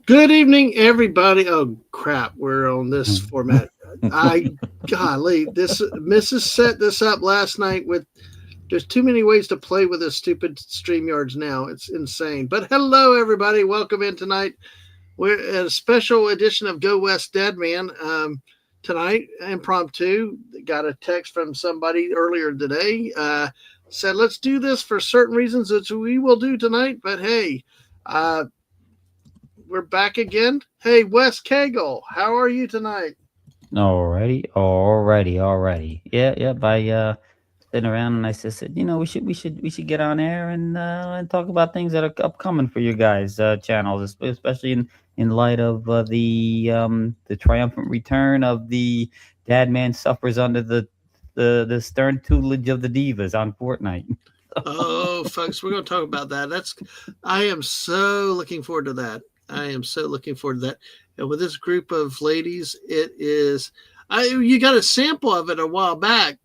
Good evening, everybody. Oh crap, we're on this format. I golly, this Mrs. set this up last night with. There's too many ways to play with this stupid StreamYards now. It's insane. But hello, everybody. Welcome in tonight. We're at a special edition of Go West Dadman. Tonight, impromptu. Got a text from somebody earlier today. Said let's do this for certain reasons, which we will do tonight. But hey, uh, we're back again. Hey, West Kagle, how are you tonight? Alrighty. Yeah. I sitting around and I just said, we should get on air and talk about things that are upcoming for you guys channels, especially in light of the triumphant return of the Dadman suffers under the stern tutelage of the divas on Fortnite. Oh, folks, we're going to talk about that. I am so looking forward to that. I am so looking forward to that. And with this group of ladies, it is. You got a sample of it a while back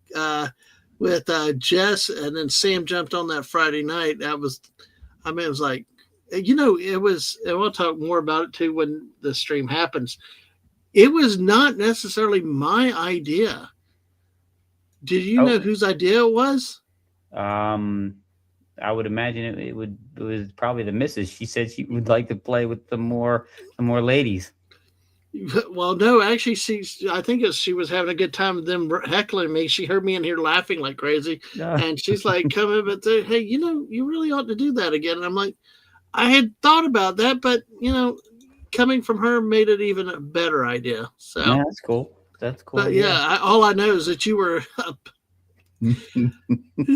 with Jess, and then Sam jumped on that Friday night. That was, I mean, it was like, it was. And we'll talk more about it too when the stream happens. It was not necessarily my idea. Did you Oh, know whose idea it was? um, I would imagine it was probably the missus. She said she would like to play with some more ladies. Well, no, actually, I think she was having a good time with them heckling me. She heard me in here laughing like crazy, and she's like, "Come in, but hey, you really ought to do that again." And I'm like, I had thought about that, but coming from her made it even a better idea. Yeah, So, that's cool. That's cool. but Yeah. yeah, all I know is that you were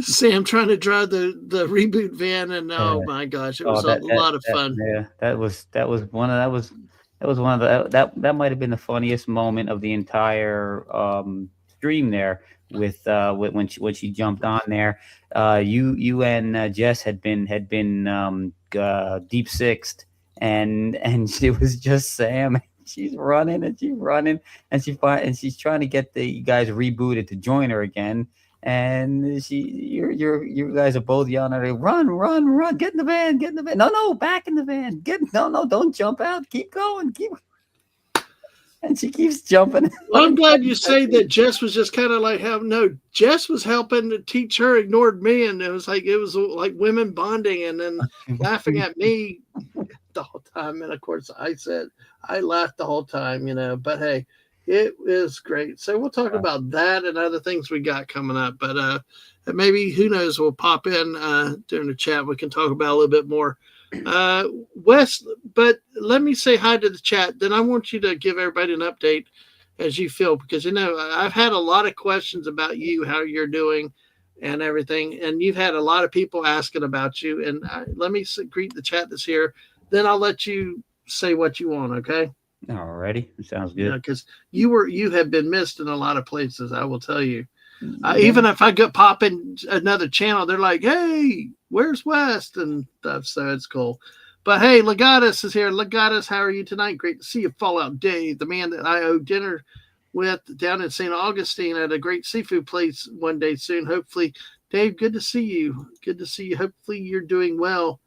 Sam trying to drive the reboot van, and Yeah. oh my gosh, it Oh, was a lot of that fun. yeah, that was one of that might have been the funniest moment of the entire stream there with when she jumped on there. You and Jess had been deep sixed, and it was just Sam. She's running and she's trying to get the guys rebooted to join her again, and you guys are both yelling at her, run, get in the van. No, back in the van. No, don't jump out. Keep going, and she keeps jumping. Well, I'm glad you say that. Jess was just kind of like, how no, Jess was helping to teach her, ignored me, and it was like women bonding, and then laughing at me the whole time. And of course, I laughed the whole time. But hey, it is great. So we'll talk about that and other things we got coming up. But maybe who knows, we'll pop in during the chat. We can talk about a little bit more. Uh, Wes, but let me say hi to the chat. Then I want you to give everybody an update as you feel, because I've had a lot of questions about you, how you're doing, and everything, and you've had a lot of people asking about you. And let me greet the chat that's here. Then I'll let you say what you want. Okay? Alrighty, sounds good. Because you have been missed in a lot of places. I will tell you. Yeah. Even if I go pop in another channel, they're like, "Hey, where's West?" and stuff. So it's cool. But hey, Legatus is here. Legatus, how are you tonight? Great to see you, Fallout Dave, the man that I owe dinner with down in St. Augustine at a great seafood place one day soon. Hopefully, Dave, good to see you. Good to see you. Hopefully, you're doing well.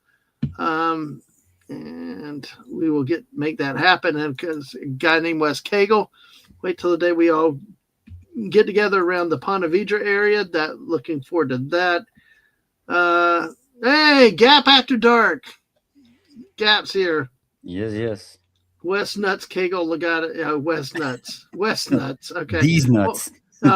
Um, and we will make that happen. And because a guy named West Kagle, wait till the day we all get together around the Ponte Vedra area. That looking forward to that. Uh, hey, Gap After Dark. Gap's here. Yes. West Nuts, Kegel, Legata, West Nuts. West Nuts. Okay. These Well, nuts.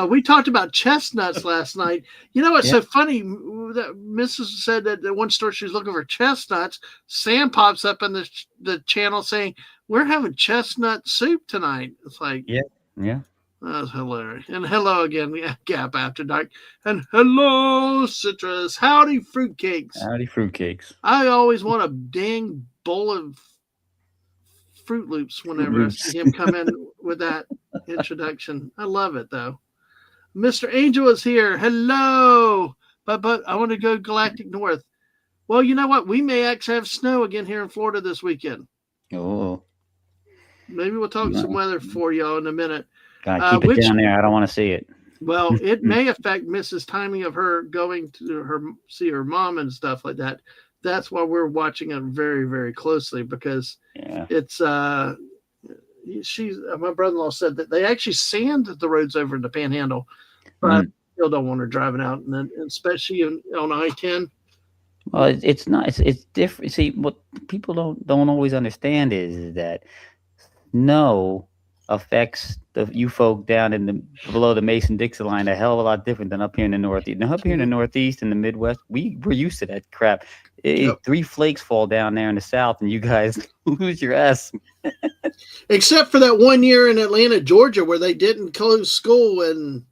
we talked about chestnuts last night. You know what's Yeah. so funny? That Mrs. said that at one store she was looking for chestnuts. Sam pops up in the channel saying, "We're having chestnut soup tonight." It's like, Yeah. Yeah. that was hilarious. And hello again, Gap After Dark. And hello, Citrus. Howdy, fruitcakes. Howdy, fruitcakes. I always want a dang bowl of Fruit Loops Fruit whenever I see Loops. him come in with that introduction. I love it, though. Mr. Angel is here. Hello. But I want to go Galactic North. Well, you know what? We may actually have snow again here in Florida this weekend. Oh, Maybe we'll talk some no. weather for y'all in a minute. God, keep it Which down there. I don't want to see it. Well, it may affect Mrs. timing of her going to her see her mom and stuff like that. that's why we're watching it very, very closely because Yeah. it's she's my brother-in-law said that they actually sand the roads over in the Panhandle, but Mm. still don't want her driving out, and then especially on I-10. Well, it's not. It's different. See, what people don't always understand is that snow affects you folk down in the below the Mason-Dixon line a hell of a lot different than up here in the Northeast. Now, up here in the Mhm. Northeast and the Midwest, we're used to that crap. Yep. 3 flakes fall down there in the South, and you guys lose your ass. Except for that one year in Atlanta, Georgia, where they didn't close school, and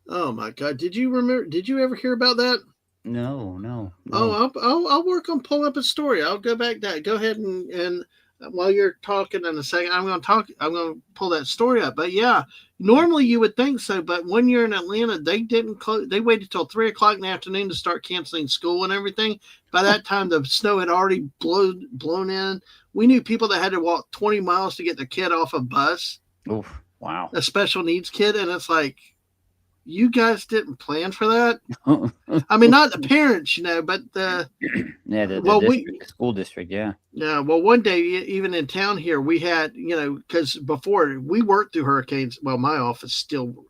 oh my God, did you remember? Did you ever hear about that? No, no, Oh, no. I'll work on pulling up a story. I'll go back that. Go ahead and while you're talking in a second, I'm going to talk. I'm going to pull that story up. But yeah, normally you would think so, but when you're in Atlanta, they didn't close. They waited till 3 o'clock in the afternoon to start canceling school and everything. By that time, the snow had already blown in. We knew people that had to walk 20 miles to get their kid off a bus, Oof, wow. a special needs kid, and it's like you guys didn't plan for that. I mean, not the parents, but the Yeah, the well, we district, the school district, yeah. yeah, well, one day, even in town here, we had, because before we worked through hurricanes. Well, my office still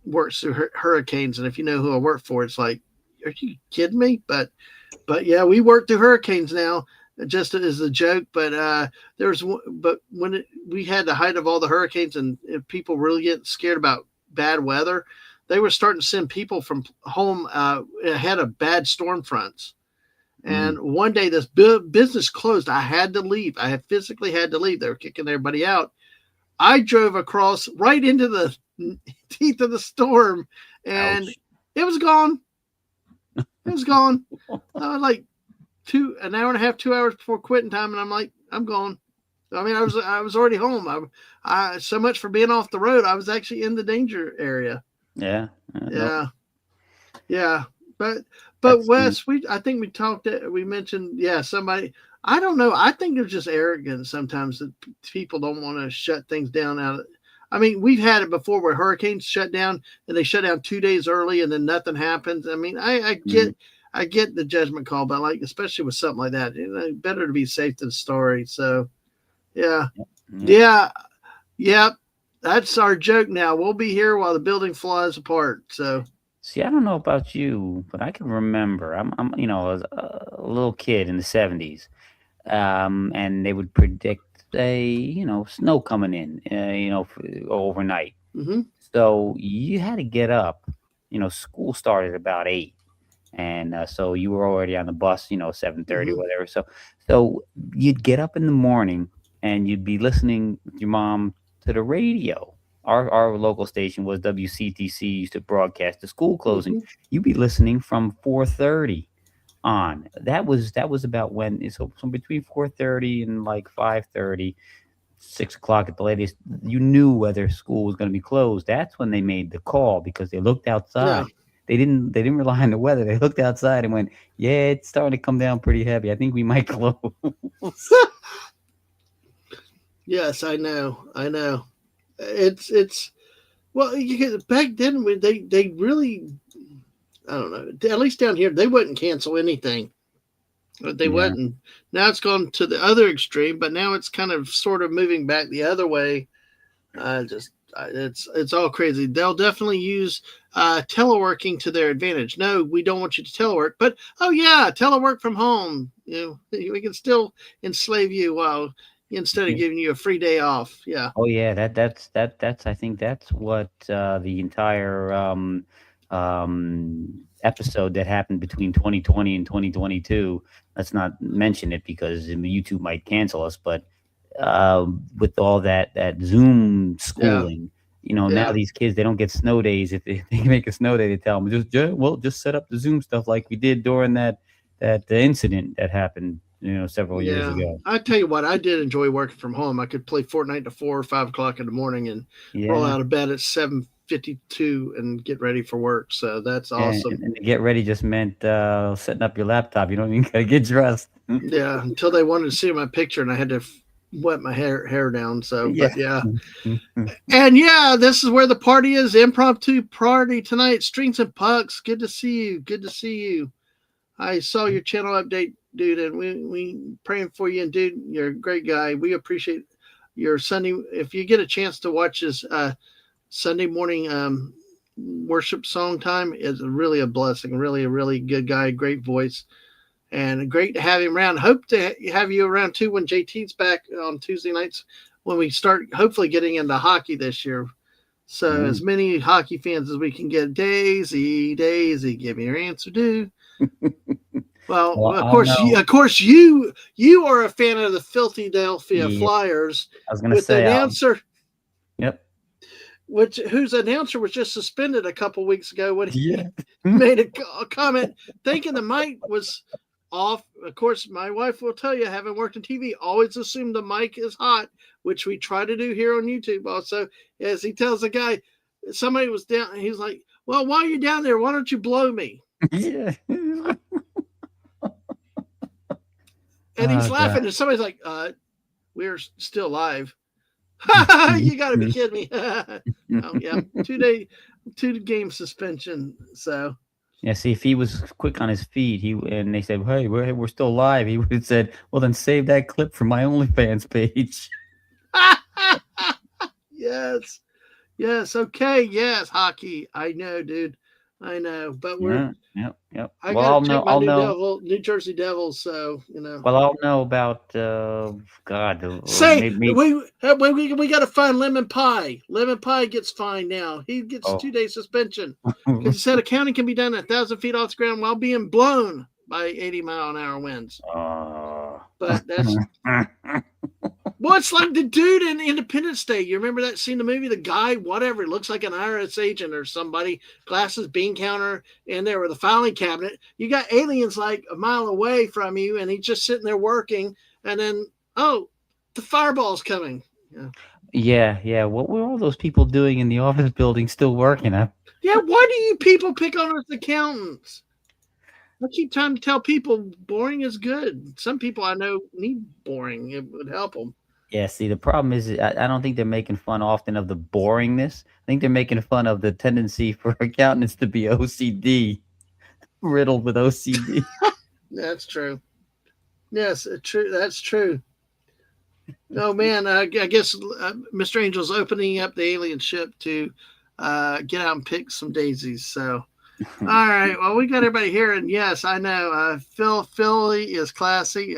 works through hurricanes, and if you know who I work for, it's like, are you kidding me? But yeah, we work through hurricanes now, just as a joke. But but when we had the height of all the hurricanes, and if people really get scared about bad weather, they were starting to send people from home ahead of bad storm fronts. Mm. And one day this business closed. I had to leave. I had physically had to leave. They were kicking everybody out. I drove across right into the teeth of the storm, and Ouch. it was gone. It was gone. Like an hour and a half, 2 hours before quitting time, and I'm like, I'm gone. I mean, I was already home. I so much for being off the road. I was actually in the danger area. Yeah. No, Yeah, yeah. But that's Wes, I think we mentioned, yeah, somebody. I don't know. I think there's just arrogance sometimes that people don't want to shut things down. I mean, we've had it before where hurricanes shut down and they shut down 2 days early and then nothing happens. I mean, mm, I get the judgment call, but like especially with something like that, better to be safe than sorry. So yeah, yeah. yeah, yeah. That's our joke now. We'll be here while the building flies apart. So See, I don't know about you, but I can remember. I was a little kid in the '70s, and they would predict snow coming in, overnight. mhm, So you had to get up. School started about 8, and so you were already on the bus, 7:30, mhm, whatever. So you'd get up in the morning and you'd be listening with your mom to the radio. Our local station was WCTC, used to broadcast the school closing. mhm. You'd be listening from 4:30 on. That was about when, so between 4:30 and like 5:30, 6 o'clock at the latest, you knew whether school was going to be closed. That's when they made the call because they looked Yeah. outside. They didn't rely on the weather. They looked outside and went, "Yeah, it's starting to come down pretty heavy. I think we might close." Yes, I know. I know. It's well, back then when they really, I don't know. At least down here they wouldn't cancel anything. They Yeah. wouldn't. Now it's gone to the other extreme, but now it's kind of sort of moving back the other way. It's all crazy. They'll definitely use teleworking to their advantage. No, we don't want you to telework, but oh yeah, telework from home. We can still enslave you while instead of giving you a free day off. Yeah, Oh yeah, that's I think that's what the entire episode that happened between 2020 and 2022. Let's not mention it because YouTube might cancel us. But with all that Zoom yeah, schooling, now yeah, these kids, they don't get snow days. If they make a snow day, they tell them just set up the Zoom stuff like we did during that the incident that happened several years yeah. ago. I tell you what, I did enjoy working from home. I could play Fortnite to 4 or 5 o'clock in the morning and roll Yeah. out of bed at 7:52 and get ready for work. So that's And, awesome. and to get ready just meant setting up your laptop. You don't even gotta get dressed. Yeah, until they wanted to see my picture, and I had to wet my hair down. So, Yeah. but yeah, and yeah, this is where the party is. Impromptu party tonight. Strings and pucks. Good to see you. Good to see you. I saw your channel update dude, and we praying for you. And dude, you're a great guy. We appreciate your Sunday. If you get a chance to watch his Sunday morning worship song time, is really a blessing. Really a really good guy. Great voice. And great to have him around. Hope to have you around too when JT's back on Tuesday nights when we start hopefully getting into hockey this year. So as many hockey fans as we can get. Daisy, Daisy, give me your answer, do. Well, Well, of course, you are a fan of the Philadelphia yeah, Flyers I was gonna with the say, announcer, yep, whose announcer was just suspended a couple weeks ago when he yeah, made a comment thinking the mic was off. Of course, my wife will tell you, having worked in TV, always assume the mic is hot, which we try to do here on YouTube also. As he tells the guy, somebody was down, he's like, well, while you're down there, why don't you blow me? yeah. And he's Oh laughing, God. and somebody's like, we're still live. You got to be kidding me. Oh, yeah. 2-game suspension. So, Yeah, see, if he was quick on his feet, and they said, "Hey, we're still live," he would have said, "Well, then save that clip for my OnlyFans page." yes. Yes. Okay. Yes. Hockey. I know, dude. I know. But Yeah, yep. I Well, got to I'll check know. my I'll know. New Jersey Devils. So, Well, I'll know about God, Say maybe. we got to find Lemon Pie. Lemon Pie gets fined now. He gets Oh, 2 day suspension because he said accounting can be done 1,000 feet off the ground while being blown by 80-mile-an-hour winds. But that's well, it's like the dude in Independence Day. You remember that scene in the movie? The guy, whatever, looks like an IRS agent or somebody, glasses, bean counter, and there with the filing cabinet. You got aliens like a mile away from you, and he's just sitting there working. And then, oh, the fireball's coming. yeah. What were all those people doing in the office building still working? Yeah, why do you people pick on us accountants? I keep trying to tell people boring is good. Some people I know need boring. It would help them. Yeah, see, the problem is I don't think they're making fun often of the boringness. I think they're making fun of the tendency for accountants to be OCD, riddled with OCD. That's true. Yes, true. That's true. Oh man, I guess Mr. Angel's opening up the alien ship to get out and pick some daisies. So, all right. Well, we got everybody here, and yes, I know Philly is classy.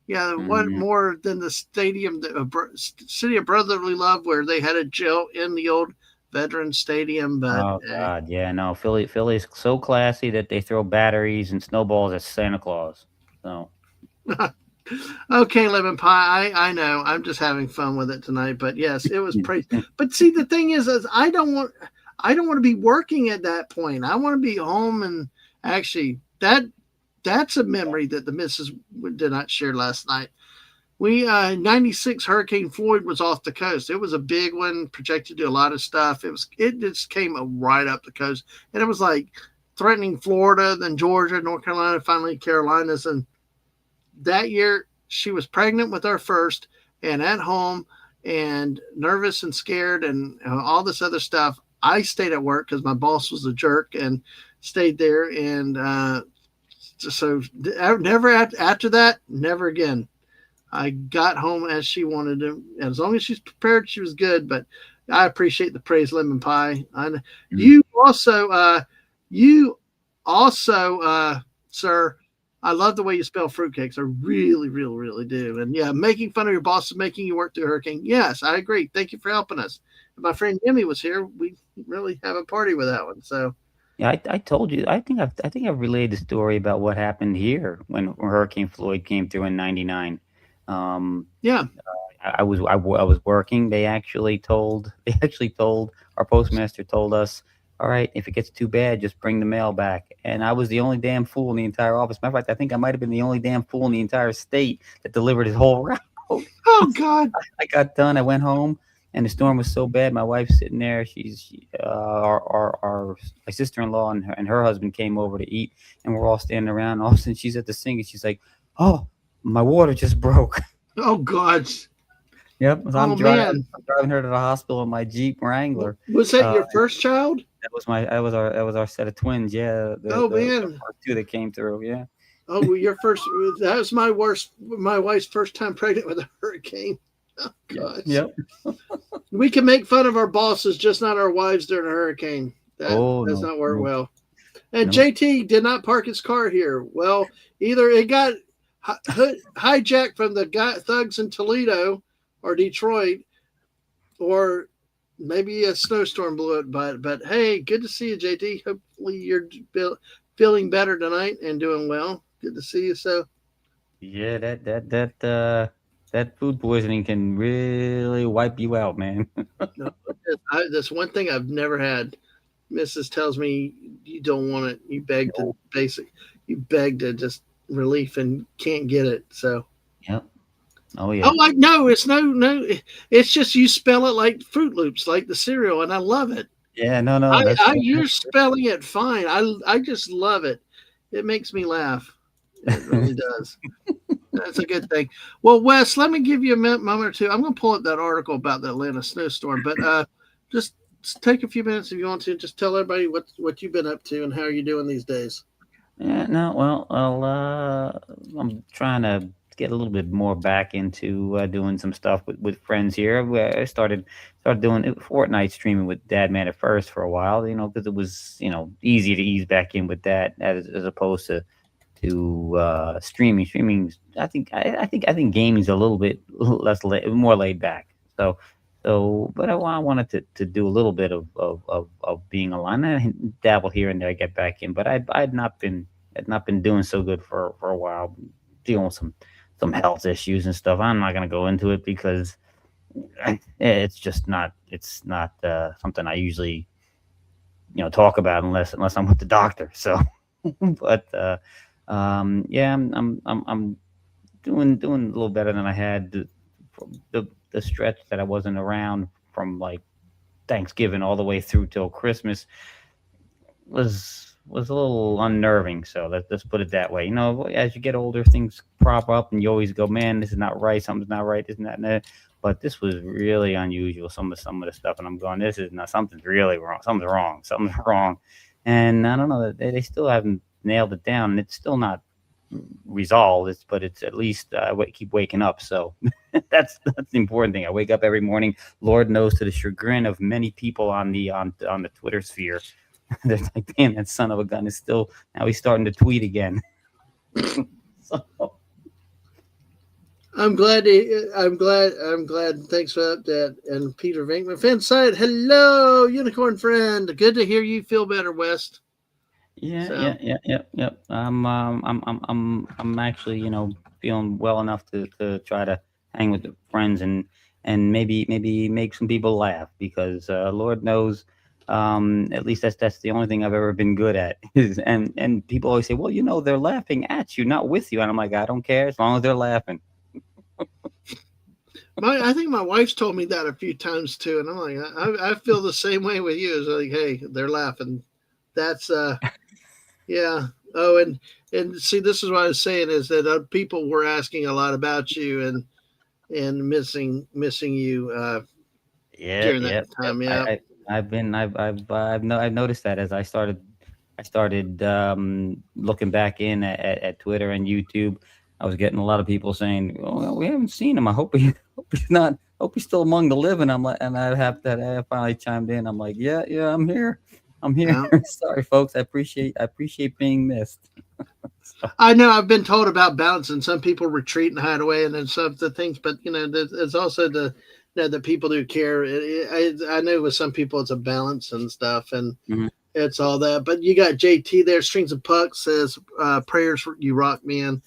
Yeah, what more than the stadium, the city of brotherly love, where they had a jail in the old Veterans Stadium. But Oh God, yeah, no, Philly's so classy that they throw batteries and snowballs at Santa Claus. So okay, lemon pie. I know. I'm just having fun with it tonight. But yes, it was praise. But see, the thing is I don't want to be working at that point. I want to be home, and actually that's a memory that the missus did not share last night. We 96 Hurricane Floyd was off the coast. It was a big one, projected to do a lot of stuff. It just came right up the coast, and it was like threatening Florida, then Georgia, North Carolina, finally Carolinas. And that year she was pregnant with our first, and at home, and nervous and scared, and all this other stuff. I stayed at work because my boss was a jerk, and stayed there. And so never after that, never again. I got home as she wanted to. As long as she's prepared, she was good. But I appreciate the praise, lemon pie. You also, sir. I love the way you spell fruitcakes. I really, really, really do. And yeah, making fun of your boss is making you work through a hurricane. Yes, I agree. Thank you for helping us. If my friend Jimmy was here, we really have a party with that one. So yeah, I told you. I think I've relayed the story about what happened here when Hurricane Floyd came through in '99. Yeah. I was working. They actually told our postmaster told us, all right, if it gets too bad, just bring the mail back. And I was the only damn fool in the entire office. Matter of fact, I think I might have been the only damn fool in the entire state that delivered his whole route. Oh God. I got done. I went home, and the storm was so bad. My wife's sitting there. My sister-in-law and her husband came over to eat, and we're all standing around. All of a sudden, she's at the sink, and she's like, "Oh, my water just broke." Oh God. Yep. So Oh man. I'm driving her to the hospital in my Jeep Wrangler. Was that your first child? That was our set of twins. Yeah, Oh the man. first two that came through. Yeah. Oh, your first. That was my worst. My wife's first time pregnant with a hurricane. Oh gosh. Yep. We can make fun of our bosses, just not our wives during a hurricane. That Oh does no, not work no, well. And no. JT did not park his car here. Well, either it got hijacked from the thugs in Toledo or Detroit, or maybe a snowstorm blew it. But hey, good to see you, JT. Hopefully you're feeling better tonight and doing well. Good to see you. So Yeah, that food poisoning can really wipe you out, man. no, that's one thing I've never had. Mrs. tells me you don't want it. You beg to just relief and can't get it. So Yep. Oh yeah. oh, like no, it's no. It's just you spell it like Fruit Loops, like the cereal, and I love it. Yeah. No. No. That's You're spelling it fine. I just love it. It makes me laugh. It really does. That's a good thing. Well, Wes, let me give you a moment or two. I'm going to pull up that article about the Atlanta snowstorm, but just take a few minutes if you want to. Just tell everybody what you've been up to and how you're doing these days. Yeah, no, well, I'm trying to get a little bit more back into doing some stuff with friends here. I started doing Fortnite streaming with Dadman at first for a while, because it was easy to ease back in with that as opposed to streaming. Streaming, I think gaming's a little bit more laid back. So. But I wanted to do a little bit of being online. I dabble here and there, get back in, but I'd not been doing so good for a while, dealing with some health issues and stuff. I'm not gonna go into it because it's not something I usually talk about unless I'm with the doctor. So, but yeah, I'm doing a little better than I had the stretch that I wasn't around from like Thanksgiving all the way through till Christmas was a little unnerving. So let's put it that way. As you get older, things prop up, and you always go, "Man, this is not right. Something's not right. Isn't that?" And but this was really unusual. Some of the stuff, and I'm going, "This is not something's really wrong. Something's wrong. Something's wrong." And I don't know. They still haven't nailed it down, and it's still not resolved. But it's at least keep waking up. So that's the important thing. I wake up every morning. Lord knows, to the chagrin of many people on the Twitter sphere. They're like, damn, that son of a gun is still now he's starting to tweet again. So, I'm glad. I'm glad. I'm glad. Thanks for that. And Peter Venkman, Fanside. Hello, Unicorn friend. Good to hear you feel better, West. yeah, So yeah, yeah, yeah, yeah. I'm actually feeling well enough to try to hang with the friends and maybe make some people laugh because Lord knows. At least that's the only thing I've ever been good at is and people always say, well, they're laughing at you, not with you, and I'm like, I don't care as long as they're laughing. I think my wife's told me that a few times too, and I'm like, I feel the same way with you. It's like, hey, they're laughing. That's yeah. Oh, and see, this is what I was saying is that people were asking a lot about you and missing you Yeah, during that yeah, yep. time. I, Yeah. I I've been I've noticed that as I started looking back in at Twitter and YouTube. I was getting a lot of people saying, "Oh, well, we haven't seen him. I hope he hope he's not hope he's still among the living." I'm like, and I finally chimed in. I'm like, yeah, yeah, I'm here. I'm here. Yeah. Sorry, folks. I appreciate being missed. So, I know I've been told about balancing. Some people retreat and hide away, and then some of the things. But there's also the people who care. I know with some people it's a balance and stuff, and mhm. it's all that. But you got JT there. Strings of Pucks says prayers for you, rock man,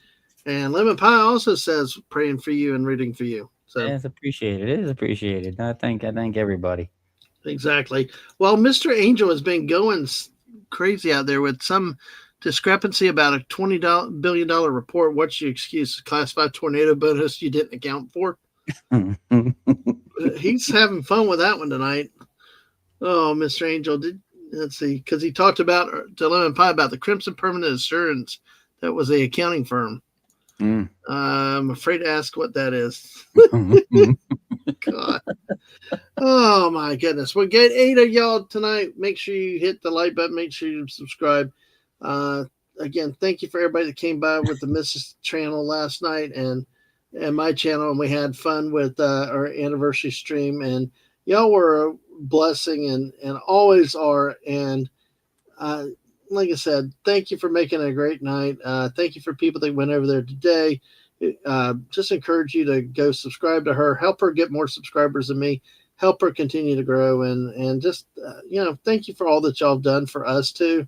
and Lemon Pie also says praying for you and rooting for you. So Yeah, it's appreciated. It is appreciated. I thank everybody. exactly. Well, Mr. Angel has been going crazy out there with some discrepancy about a $20 billion report. What's your excuse? Classified tornado bonus you didn't account for? He's having fun with that one tonight. Oh, Mr. Angel, let's see, because he talked about to Lemon Pie about the Crimson Permanent Assurance. That was a accounting firm. Mm. I'm afraid to ask what that is. God. Oh my goodness. Well, get 8 of y'all tonight. Make sure you hit the like button. Make sure you subscribe. again, thank you for everybody that came by with the Mrs. channel last night and my channel, and we had fun with our anniversary stream. And y'all were a blessing and always are. And uh, like I said, thank you for making it a great night. Thank you for people that went over there today. Just encourage you to go subscribe to her, help her get more subscribers than me, help her continue to grow, and just thank you for all that y'all have done for us too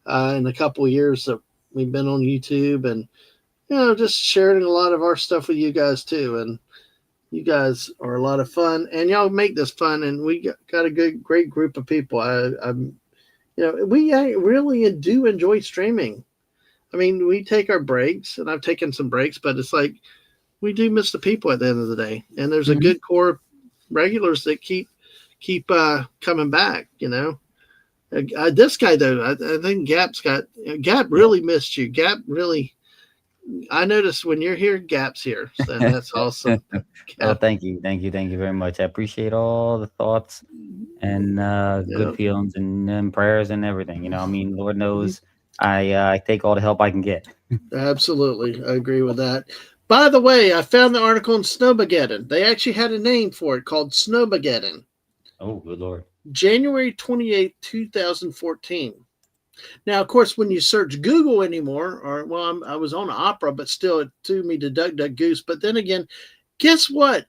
in a couple of years that we've been on YouTube, and just sharing a lot of our stuff with you guys too. And you guys are a lot of fun, and y'all make this fun, and we got a great group of people. I'm we really do enjoy streaming. I mean, we take our breaks, and I've taken some breaks, but it's like we do miss the people at the end of the day. And there's a good core of regulars that keep coming back. This guy though, I think Gap really missed you. Gap really. I noticed when you're here, Gap's here, so that's awesome. Well, thank you very much. I appreciate all the thoughts and good feelings and prayers and everything. I mean, Lord knows I take all the help I can get. Absolutely, I agree with that. By the way, I found the article in Snowmageddon. They actually had a name for it called Snowmageddon. Oh, good Lord. January 28th, 2014. Now, of course, when you search Google anymore, I was on Opera, but still it threw me to DuckDuckGoose. But then again, guess what?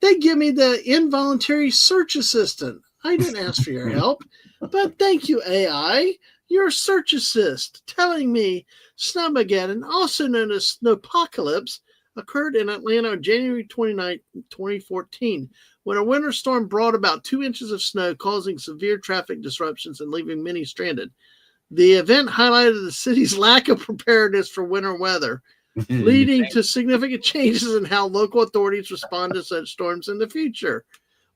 They give me the involuntary search assistant. I didn't ask for your help, but thank you, AI. Your search assist telling me Snowmageddon, also known as Snowpocalypse, occurred in Atlanta on January 29, 2014, when a winter storm brought about 2 inches of snow, causing severe traffic disruptions and leaving many stranded. The event highlighted the city's lack of preparedness for winter weather, leading to significant changes in how local authorities respond to such storms in the future.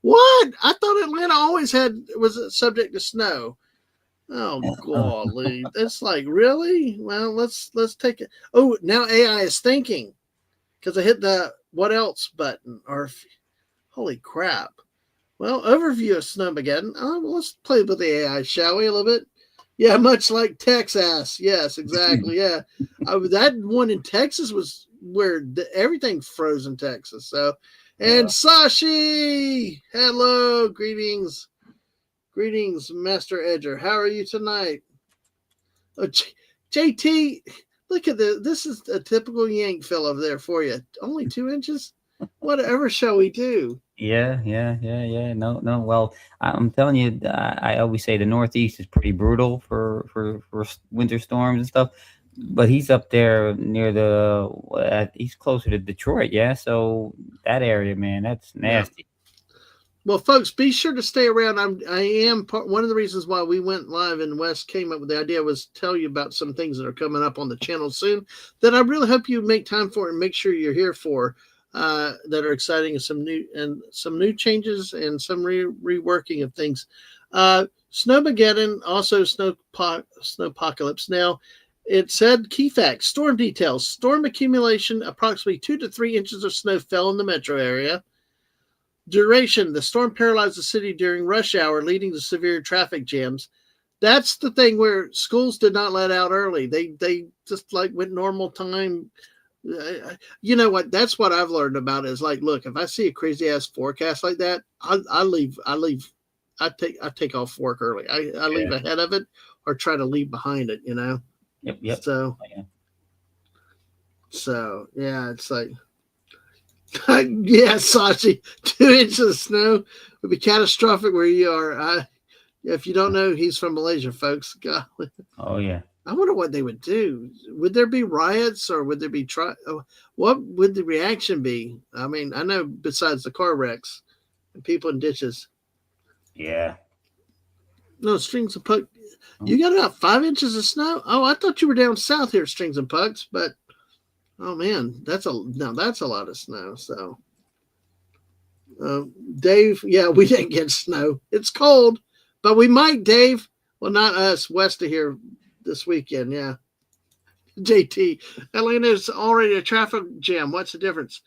What? I thought Atlanta always was subject to snow. Oh golly, that's like really. Well, let's take it. Oh, now AI is thinking because I hit the what else button. Holy crap! Well, overview of Snowmageddon. Let's play with the AI, shall we? A little bit. Yeah, much like Texas. Yes, exactly. Yeah, that one in Texas was where everything froze in Texas. So, and Sashi, hello, greetings. Greetings, Master Edger. How are you tonight? Oh, JT, look at this. This is a typical Yank fellow there for you. Only 2 inches? Whatever shall we do? Yeah. No. Well, I'm telling you, I always say the Northeast is pretty brutal for winter storms and stuff. But he's up there near he's closer to Detroit, yeah. So that area, man, that's nasty. Well, folks, be sure to stay around. One of the reasons why we went live and West came up with the idea was tell you about some things that are coming up on the channel soon that I really hope you make time for and make sure you're here for that are exciting and some new changes and some reworking of things. Snowmageddon, also Snowpocalypse. Now, it said key facts, storm details, storm accumulation, approximately 2 to 3 inches of snow fell in the metro area. Duration, the storm paralyzed the city during rush hour, leading to severe traffic jams. That's the thing where schools did not let out early. They just like went normal time. You know what? That's what I've learned about it is like, look, if I see a crazy ass forecast like that, I leave. I take off work early. I leave ahead of it or try to leave behind it, Yep. So yeah, it's like, yeah, Sachi, 2 inches of snow would be catastrophic where you are. If you don't know, he's from Malaysia, folks. God. Oh yeah. I wonder what they would do. Would there be riots or would there be what would the reaction be? I mean, I know besides the car wrecks and people in ditches. Yeah. No, Strings and Puck. You got about 5 inches of snow? Oh, I thought you were down south here, Strings and Pucks, but oh man, that's a lot of snow. So, Dave, yeah, we didn't get snow. It's cold, but we might, Dave. Well, not us, west of here this weekend. Yeah, JT, Atlanta's already a traffic jam. What's the difference?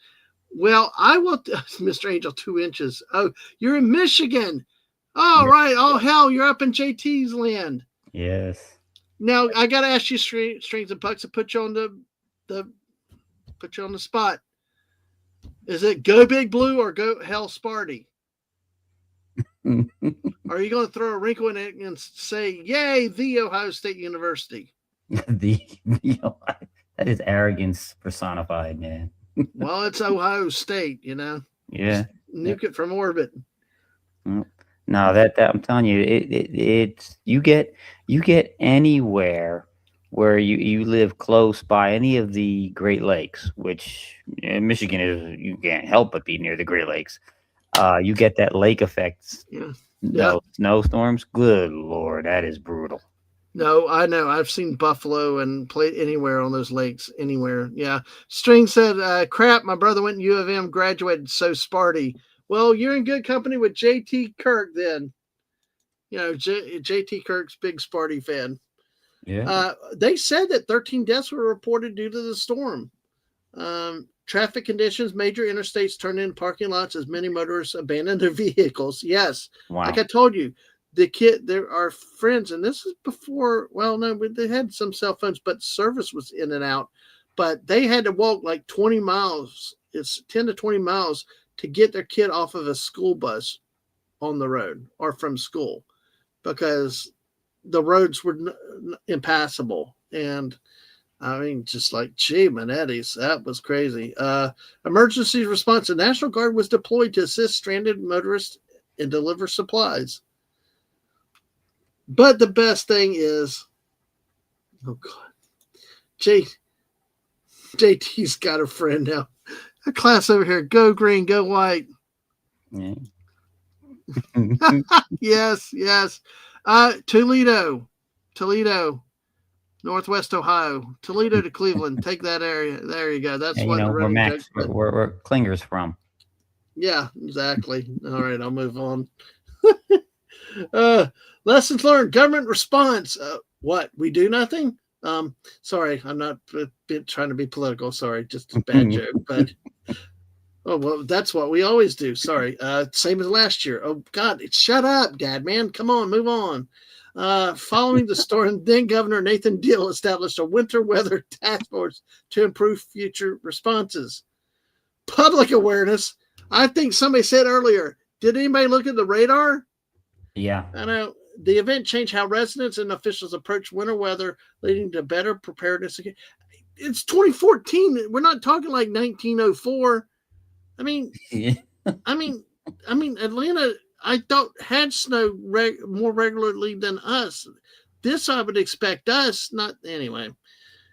Well, I will, Mr. Angel, 2 inches. Oh, you're in Michigan. All right. Oh hell, you're up in JT's land. Yes. Now I gotta ask you, strings and pucks, to put you on the put you on the spot. Is it go Big Blue or go Hell Sparty? Are you going to throw a wrinkle in it and say, "Yay, the Ohio State University"? That is arrogance personified, man. Well, it's Ohio State, Yeah. Nuke it from orbit. No, that I'm telling you, it's you get anywhere where you live close by any of the Great Lakes, which Michigan is, you can't help but be near the Great Lakes. You get that lake effect. Yeah. No snowstorms. Good Lord, that is brutal. No, I know. I've seen buffalo and played anywhere on those lakes. Anywhere. Yeah. String said, crap, my brother went to U of M, graduated, so Sparty. Well, you're in good company with J.T. Kirk then. J.T. Kirk's big Sparty fan. Yeah. They said that 13 deaths were reported due to the storm. Traffic conditions, major interstates turned into parking lots as many motorists abandoned their vehicles. Yes. Wow. Like I told you, there are friends, and this is before, well, no, they had some cell phones, but service was in and out. But they had to walk like 20 miles. It's 10 to 20 miles to get their kid off of a school bus on the road or from school because the roads were impassable. And I mean, just like, gee, Manetti's, that was crazy. Emergency response. The National Guard was deployed to assist stranded motorists and deliver supplies. But the best thing is, oh God, JT's got a friend now. A class over here, go green, go white. Yeah. Yes. Toledo, Northwest Ohio, Toledo to Cleveland. Take that area. There you go. That's what where Max, where Klinger's from. Yeah, exactly. All right, I'll move on. Lessons learned. Government response. What? We do nothing? Sorry, I'm not trying to be political. Sorry, just a bad joke. But oh well, that's what we always do. Sorry. Same as last year. Oh God, shut up, Dadman. Come on, move on. Following the storm, then Governor Nathan Deal established a winter weather task force to improve future responses. Public awareness. I think somebody said earlier, did anybody look at the radar? Yeah. I know. The event changed how residents and officials approach winter weather, leading to better preparedness. It's 2014. We're not talking like 1904. I mean, Atlanta, I thought had snow more regularly than us. This I would expect us, not anyway.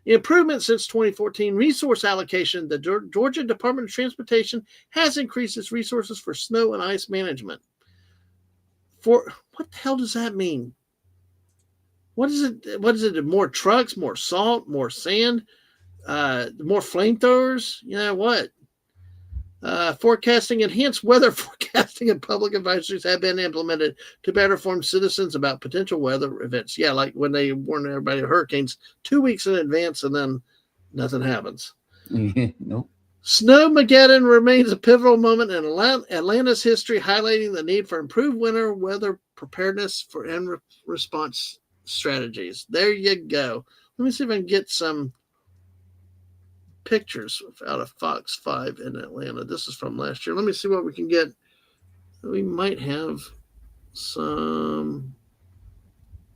Improvement since 2014. Resource allocation. The Georgia Department of Transportation has increased its resources for snow and ice management. For what the hell does that mean? What is it? What is it? More trucks, more salt, more sand, more flamethrowers? You know what? Forecasting, enhanced weather forecasting and public advisories have been implemented to better inform citizens about potential weather events. Yeah, like when they warn everybody of hurricanes 2 weeks in advance and then nothing happens. Nope. Snowmageddon remains a pivotal moment in Atlanta's history, highlighting the need for improved winter weather preparedness and response strategies. There you go. Let me see if I can get some pictures out of Fox 5 in Atlanta. This is from last year. Let me see what we can get. We might have some.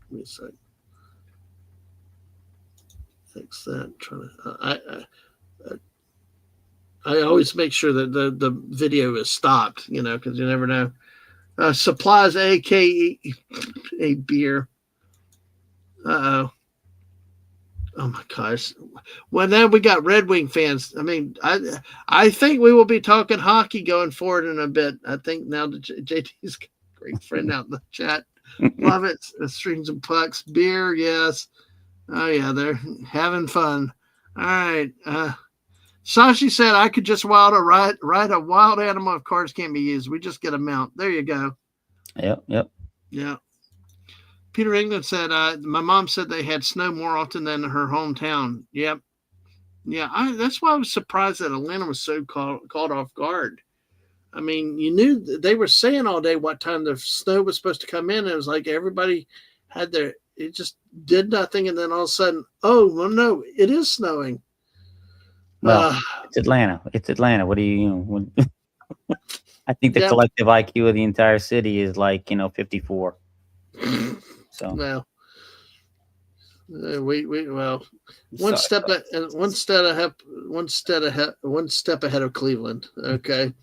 Let me see. Fix that. I always make sure that the video is stopped, because you never know. Supplies, aka a beer. Uh-oh. Oh my gosh. Well, now we got Red Wing fans. I mean, I think we will be talking hockey going forward in a bit. I think now that JT's got a great friend out in the chat. Love it. Strings and pucks. Beer, yes. Oh yeah, they're having fun. All right. Sashi said I could just ride a wild animal if cars can't be used. We just get a mount. There you go. Yep. Yeah. Peter England said, my mom said they had snow more often than her hometown. Yep. Yeah, that's why I was surprised that Atlanta was so caught off guard. I mean, you knew they were saying all day what time the snow was supposed to come in. It was like everybody had their it just did nothing, and then all of a sudden, oh well, no, it is snowing. Well, Uh, it's Atlanta. It's Atlanta. What do I think the yeah. collective IQ of the entire city is like, 54. So, Well, we well, one sorry. step one step ahead, one step ahead of Cleveland. Okay.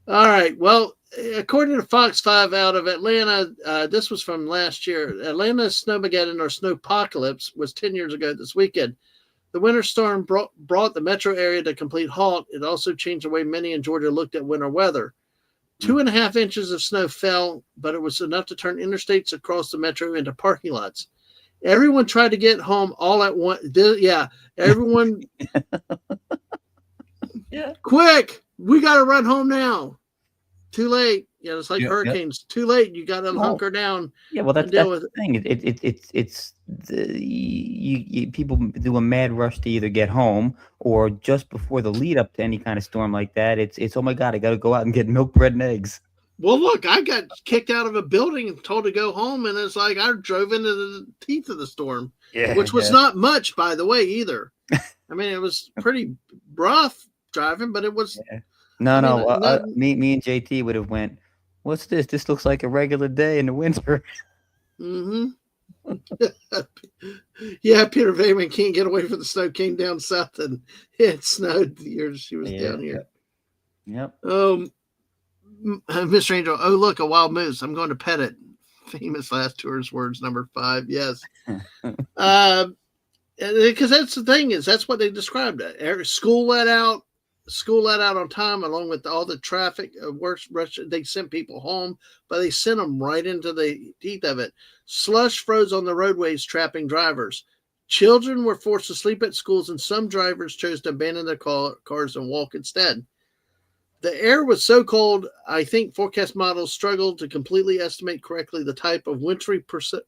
All right. Well, according to Fox 5 out of Atlanta, this was from last year. Atlanta's Snowmageddon or Snowpocalypse was 10 years ago this weekend. The winter storm brought the metro area to complete halt. It also changed the way many in Georgia looked at winter weather. 2.5 inches of snow fell, but it was enough to turn interstates across the metro into parking lots. Everyone tried to get home all at once. Yeah, everyone, Yeah. quick, we got to run home now. Too late. Yeah, it's like Yep, yep. hurricanes. Too late. You got to Well, hunker down yeah, well, and that's deal with the it. thing. It's people do a mad rush to either get home or just before the lead up to any kind of storm like that. It's oh my god, I got to go out and get milk, bread, and eggs. Well, look, I got kicked out of a building and told to go home, and it's like I drove into the teeth of the storm, Yeah, which was yeah, not much, by the way, either. I mean, it was pretty rough driving, but it was. yeah. I No, mean, no. no. Me and JT would have went. What's this? This looks like a regular day in the winter. Mm-hmm. Yeah, Peter Veman can't get away from the snow. Came down south, and it snowed the year she was Yeah, down here. yep. Mr. Angel. Oh, look, a wild moose. I'm going to pet it. Famous last tourist words, number 5. Yes. Because that's the thing is that's what they described it. School let out on time, along with all the traffic. Rush. They sent people home, but they sent them right into the teeth of it. Slush froze on the roadways, trapping drivers. Children were forced to sleep at schools, and some drivers chose to abandon their cars and walk instead. The air was so cold, I think forecast models struggled to completely estimate correctly the type of wintry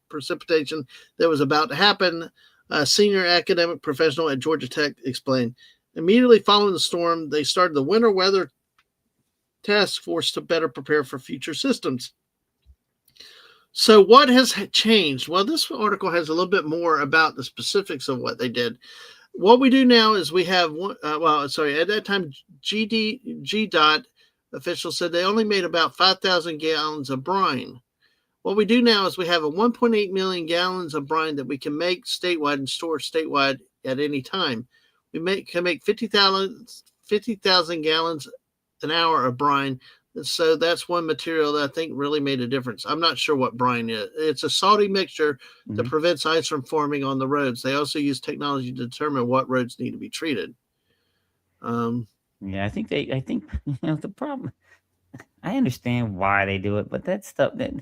precipitation that was about to happen. A senior academic professional at Georgia Tech explained. Immediately following the storm, they started the winter weather task force to better prepare for future systems. So, what has changed? Well, this article has a little bit more about the specifics of what they did. What we do now is we have at that time, GDOT officials said they only made about 5,000 gallons of brine. What we do now is we have a 1.8 million gallons of brine that we can make statewide and store statewide at any time. We can make 50,000 gallons an hour of brine. So that's one material that I think really made a difference. I'm not sure what brine is. It's a salty mixture that Mhm. prevents ice from forming on the roads. They also use technology to determine what roads need to be treated. Yeah, I think the problem. I understand why they do it, but that stuff that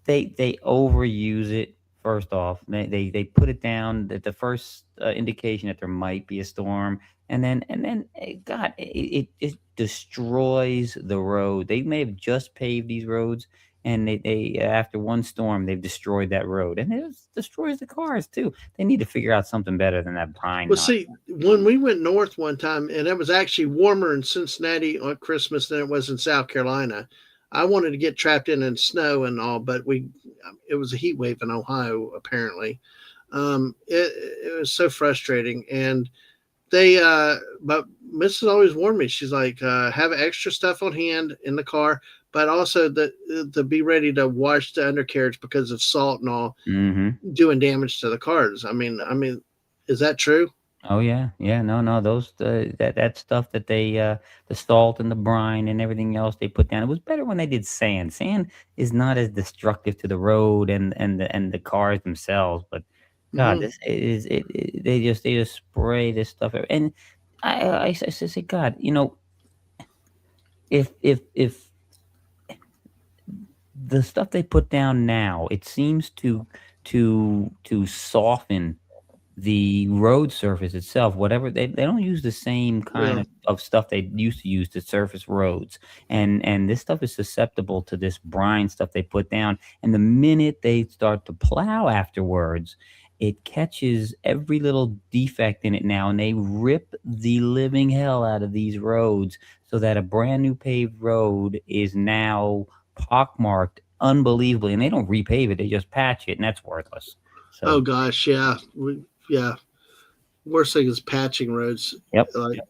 they overuse it. First off, they put it down at the first indication that there might be a storm, God, it destroys the road. They may have just paved these roads, and they after one storm they've destroyed that road, and destroys the cars too. They need to figure out something better than that brine Well, nonsense. see, when we went north one time, and it was actually warmer in Cincinnati on Christmas than it was in South Carolina. I wanted to get trapped in snow and all, but it was a heat wave in Ohio apparently. It was so frustrating, and but Mrs. always warned me. She's like, have extra stuff on hand in the car, but also to be ready to wash the undercarriage because of salt and all Hmm. doing damage to the cars. Is that true? Oh yeah, yeah. No, no. Those that stuff that the salt and the brine and everything else they put down. It was better when they did sand. Sand is not as destructive to the road and the cars themselves. But God, Mm-hmm. this is they just spray this stuff. And I say, God, if the stuff they put down now, it seems to soften the road surface itself, whatever they don't use the same kind Yeah. of stuff they used to use to surface roads. And this stuff is susceptible to this brine stuff they put down. And the minute they start to plow afterwards, it catches every little defect in it now and they rip the living hell out of these roads so that a brand new paved road is now pockmarked unbelievably, and they don't repave it; they just patch it, and that's worthless. Oh So, gosh, yeah, yeah. Worst thing is patching roads. yep, Like,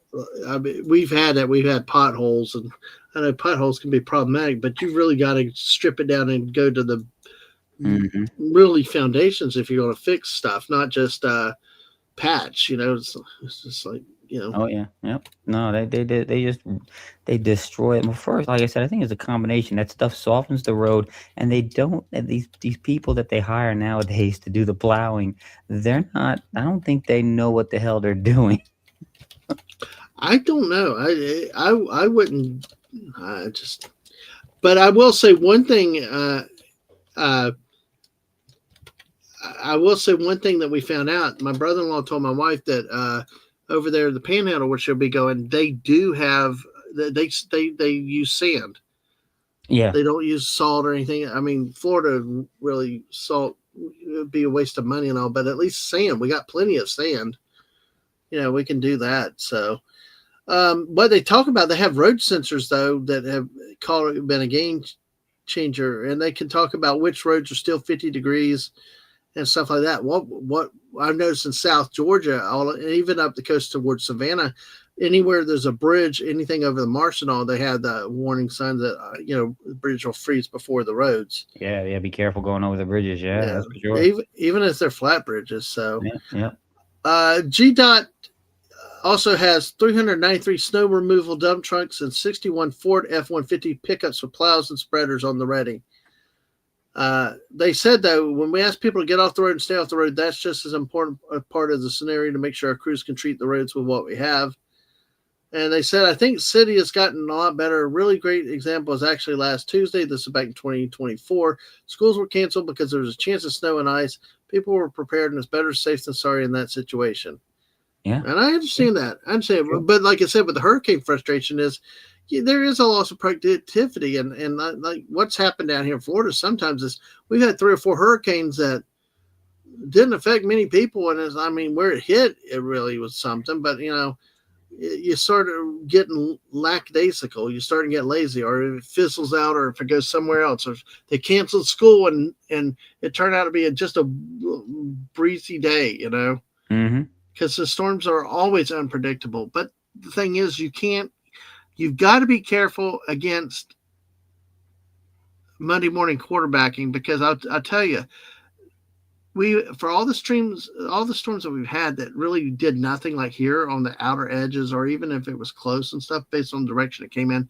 I mean, we've had that. We've had potholes, and I know potholes can be problematic, but you've really got to strip it down and go to the hmm really foundations if you're going to fix stuff, not just patch. It's just like oh yeah, yep. No, they just they destroy it. Well, first, like I said, I think it's a combination. That stuff softens the road, and they don't. And these people that they hire nowadays to do the plowing, they're not. I don't think they know what the hell they're doing. I don't know. I wouldn't. I just. But I will say one thing. Uh, I will say one thing that we found out. My brother-in-law told my wife that over there, the Panhandle, where she'll be going, they do have they use sand. Yeah. They don't use salt or anything. I mean, Florida really salt would be a waste of money and all, but at least sand. We got plenty of sand. We can do that. So, what they talk about, they have road sensors though that have been a game changer, and they can talk about which roads are still 50 degrees and stuff like that. What I've noticed in South Georgia, even up the coast towards Savannah, anywhere there's a bridge, anything over the marsh and all, they have the warning signs that the bridge will freeze before the roads. Yeah, yeah. Be careful going over the bridges. Yeah, Yeah, that's for sure. even if they're flat bridges. So, Yeah, yeah. GDOT also has 393 snow removal dump trucks and 61 Ford F-150 pickups with plows and spreaders on the ready. They said, though, when we ask people to get off the road and stay off the road, that's just as important a part of the scenario to make sure our crews can treat the roads with what we have. And they said, I think the city has gotten a lot better. A really great example is actually last Tuesday. This is back in 2024. Schools were canceled because there was a chance of snow and ice. People were prepared, and it's better safe than sorry in that situation. Yeah. And I understand that. I understand. Sure. But like I said, with the hurricane frustration is there is a loss of productivity. And like what's happened down here in Florida sometimes is we've had 3 or 4 hurricanes that didn't affect many people. And where it hit, it really was something. But, you sort of getting lackadaisical. You start to get lazy, or it fizzles out, or if it goes somewhere else, or they canceled school and it turned out to be just a breezy day, Mm-hmm. because the storms are always unpredictable. But the thing is, you've got to be careful against Monday morning quarterbacking, because I'll tell you, for all the storms that we've had that really did nothing, like here on the outer edges, or even if it was close and stuff, based on the direction it came in,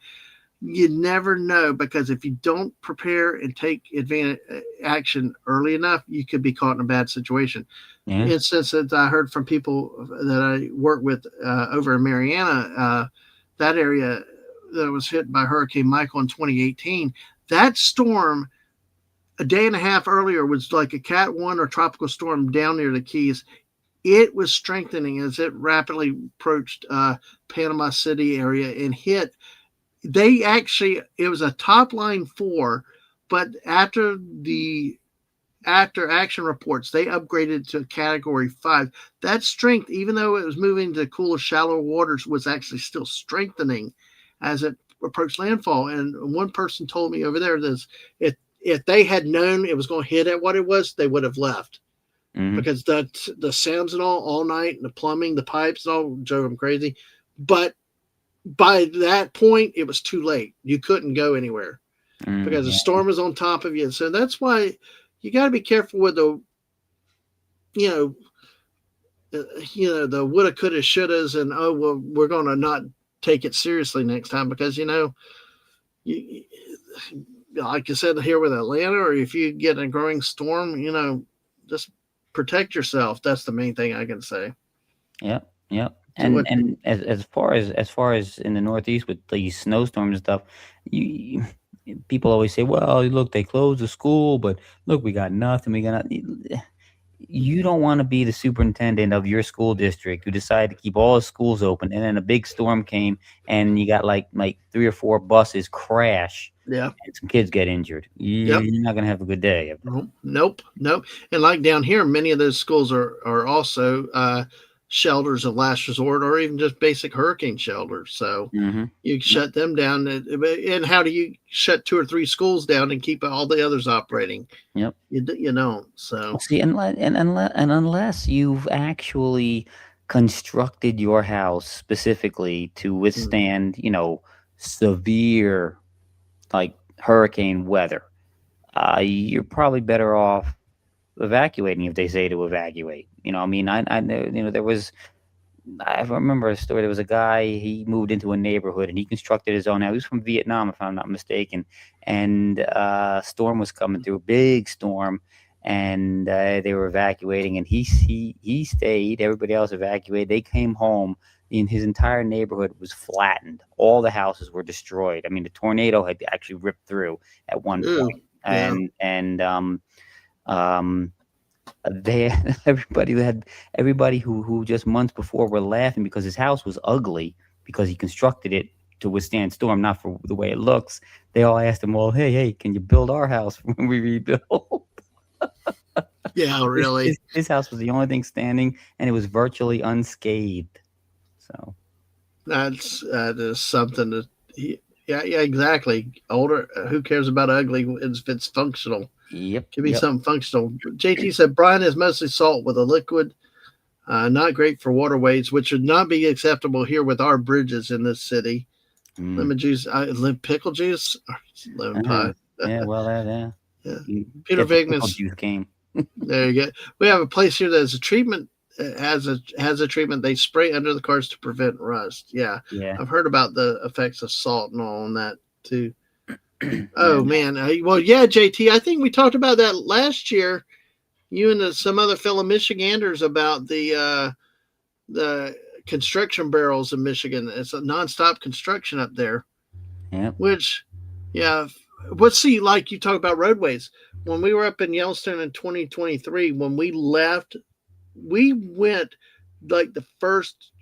you never know, because if you don't prepare and take advantage action early enough, you could be caught in a bad situation. Yeah. Instances I heard from people that I work with over in Mariana, that area that was hit by Hurricane Michael in 2018, that storm a day and a half earlier was like a Cat 1 or tropical storm down near the Keys. It was strengthening as it rapidly approached Panama City area and hit. It was a top line 4, but after action reports, they upgraded to category 5. That strength, even though it was moving to cooler, shallow waters, was actually still strengthening as it approached landfall. And one person told me over there that if they had known it was going to hit at what it was, they would have left, because the sounds and all night, and the plumbing, the pipes, and all drove them crazy. But by that point, it was too late. You couldn't go anywhere because the storm was on top of you. So that's why you got to be careful with the woulda, coulda, shouldas, and we're going to not take it seriously next time, because like I said here with Atlanta, or if you get a growing storm, just protect yourself. That's the main thing I can say. Yep, yep. And as far as in the Northeast with these snowstorms and stuff, you people always say, well, look, they closed the school, but look, we got nothing. You don't want to be the superintendent of your school district who decided to keep all the schools open, and then a big storm came, and you got like 3 or 4 buses crash. Yeah. And some kids get injured. You're not going to have a good day. Nope. And like down here, many of those schools are also shelters of last resort, or even just basic hurricane shelters. So Mm-hmm. you Yep. shut them down. And how do you shut 2 or 3 schools down and keep all the others operating? Yep. You don't. Well, So see, and unless you've actually constructed your house specifically to mm, withstand, severe like hurricane weather, you're probably better off evacuating if they say to evacuate. I mean, I know, there was I remember a story. There was a guy. He moved into a neighborhood and he constructed his own house. He was from Vietnam, if I'm not mistaken. And storm was coming through, a big storm, and they were evacuating. And he stayed. Everybody else evacuated. They came home. And his entire neighborhood was flattened. All the houses were destroyed. I mean, the tornado had actually ripped through at one ooh, point. yeah. Um, they everybody who just months before were laughing because his house was ugly because he constructed it to withstand storm, not for the way it looks. They all asked him, "Well, hey, can you build our house when we rebuild?" Yeah, his, really. his, his house was the only thing standing, and it was virtually unscathed. So, That is something that. Yeah, yeah, exactly. Older. Who cares about ugly if it's functional? yep, Give me yep. something functional. JT said brine is mostly salt with a liquid, not great for waterways, which would not be acceptable here with our bridges in this city. Mm. Lemon juice, pickle juice, lemon Uh-huh. pie. Yeah, well, yeah. Yeah. You Peter get the pickle Vignes, juice game. there you go. We have a place here that has a treatment, has a treatment they spray under the cars to prevent rust. Yeah, Yeah. I've heard about the effects of salt and all on that too. Yeah. Oh man, well yeah, JT, I think we talked about that last year. You and some other fellow Michiganders about the construction barrels in Michigan. It's a nonstop construction up there. Yep. Which, yeah, let's see. Like you talk about roadways. When we were up in Yellowstone in 2023, when we left, we went like the first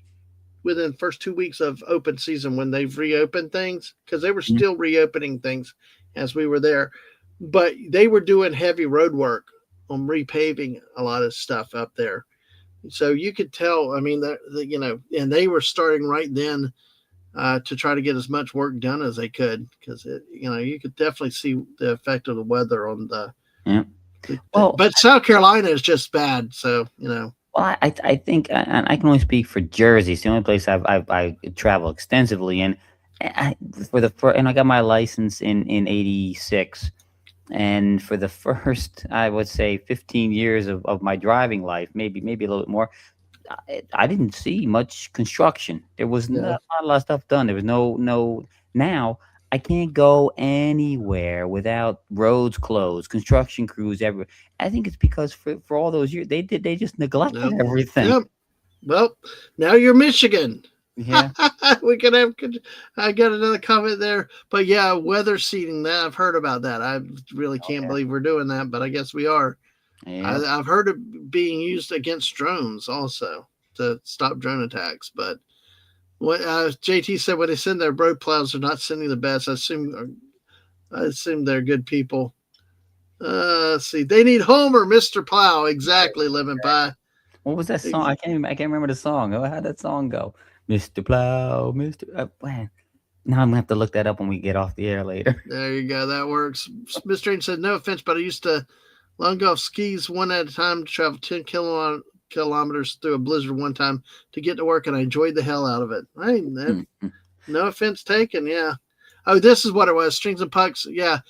within the first 2 weeks of open season when they've reopened things because they were Mhm. still reopening things as we were there, but they were doing heavy road work on repaving a lot of stuff up there. So you could tell. I mean, and they were starting right then to try to get as much work done as they could because you could definitely see the effect of the weather on Yep. the Well, but South Carolina is just bad. So. Well, I think, and I can only speak for Jersey. It's the only place I travel extensively in. And I got my license in '86, and for the first, I would say, 15 years of my driving life, maybe a little bit more, I didn't see much construction. There was Yeah. not a lot of stuff done. There was no. Now I can't go anywhere without roads closed, construction crews everywhere. I think it's because for all those years they just neglected Yep. everything. Yep. Well, now you're Michigan. Yeah, we can have. I got another comment there, but yeah, weather seeding. That I've heard about that. I really oh can't yeah, believe we're doing that, but I guess we are. yeah. I've heard it being used against drones also to stop drone attacks. But what JT said when they send their road plows, they're not sending the best. I assume they're good people. Let's see. They need Homer, Mr. Plow. Exactly, Lemon Pie. What was that song? I can't remember the song. Oh, how'd that song go? Mr. Plow, Mr. Man. Now I'm gonna have to look that up when we get off the air later. There you go. That works. Mr. Strange said, no offense, but I used to long go off skis one at a time to travel 10 kilometers through a blizzard one time to get to work, and I enjoyed the hell out of it. Hey, no offense taken. Yeah. Oh, this is what it was. Strings and pucks. Yeah.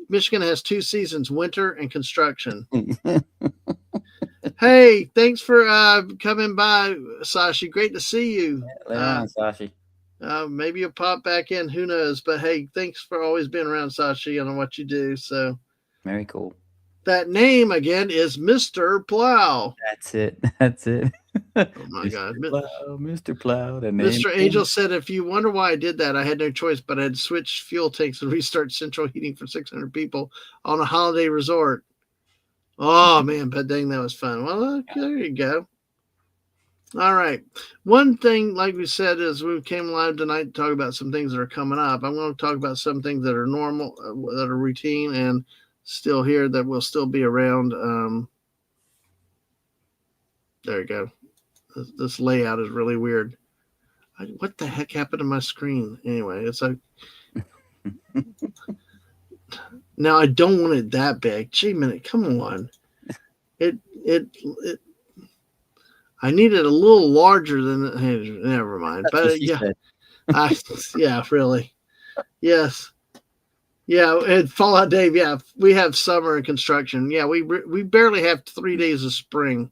Michigan has 2 seasons, winter and construction. Hey, thanks for coming by, Sashi. Great to see you. Later on, Sashi. Maybe you'll pop back in. Who knows? But hey, thanks for always being around, Sashi, and what you do. So Very cool. that name again is Mr. Plow. That's it. That's it. Oh my God. Mr. Plow, Mr. Plow, the name. Mr. Angel said, if you wonder why I did that, I had no choice, but I had to switch fuel tanks and restart central heating for 600 people on a holiday resort. Oh man, but dang, that was fun. Well, there you go. All right. One thing, like we said, is we came live tonight to talk about some things that are coming up. I'm going to talk about some things that are normal, that are routine, and still here that will still be around. There you go. This layout is really weird. What the heck happened to my screen? Anyway, it's like now I don't want it that big. Gee, minute, come on. It. I need it a little larger than. Hey, never mind. That's what But she yeah, said. yeah, really, yes. Yeah, and Fallout Dave. Yeah, we have summer and construction. Yeah, we barely have 3 days of spring.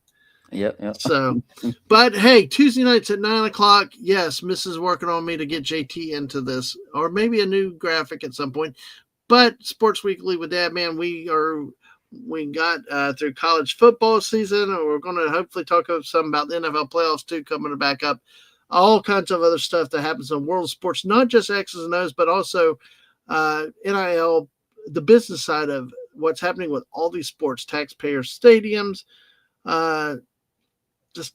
Yep, yep. So, but hey, Tuesday nights at 9 o'clock. Yes, Mrs. working on me to get JT into this, or maybe a new graphic at some point. But Sports Weekly with Dadman, we got through college football season, and we're going to hopefully talk some about the NFL playoffs too coming back up. All kinds of other stuff that happens in world sports, not just X's and O's, but also NIL, the business side of what's happening with all these sports, taxpayer stadiums. Just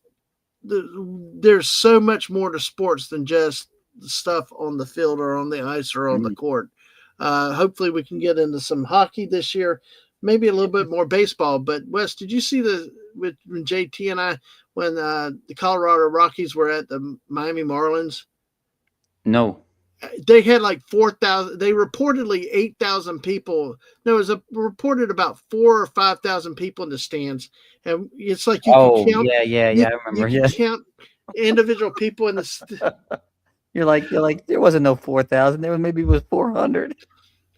there's so much more to sports than just the stuff on the field or on the ice or on the court. Hopefully we can get into some hockey this year, maybe a little bit more baseball. But Wes, did you see when JT and I, when the Colorado Rockies were at the Miami Marlins? No. They had like 4,000. They reportedly 8,000 people. No, it was reported about 4,000 or 5,000 people in the stands, and it's like you can count. Yeah. I remember. You can count individual people in the. You're like there wasn't no 4,000. There was maybe it was 400.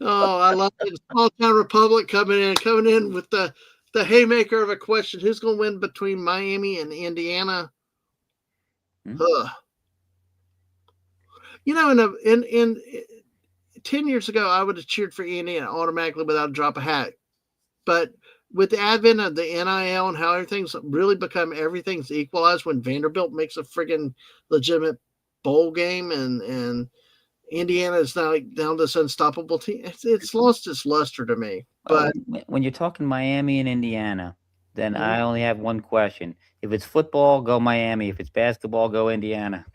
Oh, I love it. Small town republic coming in with the haymaker of a question: who's going to win between Miami and Indiana? You know, in 10 years ago, I would have cheered for Indiana automatically without a drop of hat. But with the advent of the NIL and how everything's equalized when Vanderbilt makes a friggin' legitimate bowl game and Indiana is now this unstoppable team, it's lost its luster to me. But when you're talking Miami and Indiana, then I only have one question. If it's football, go Miami. If it's basketball, go Indiana.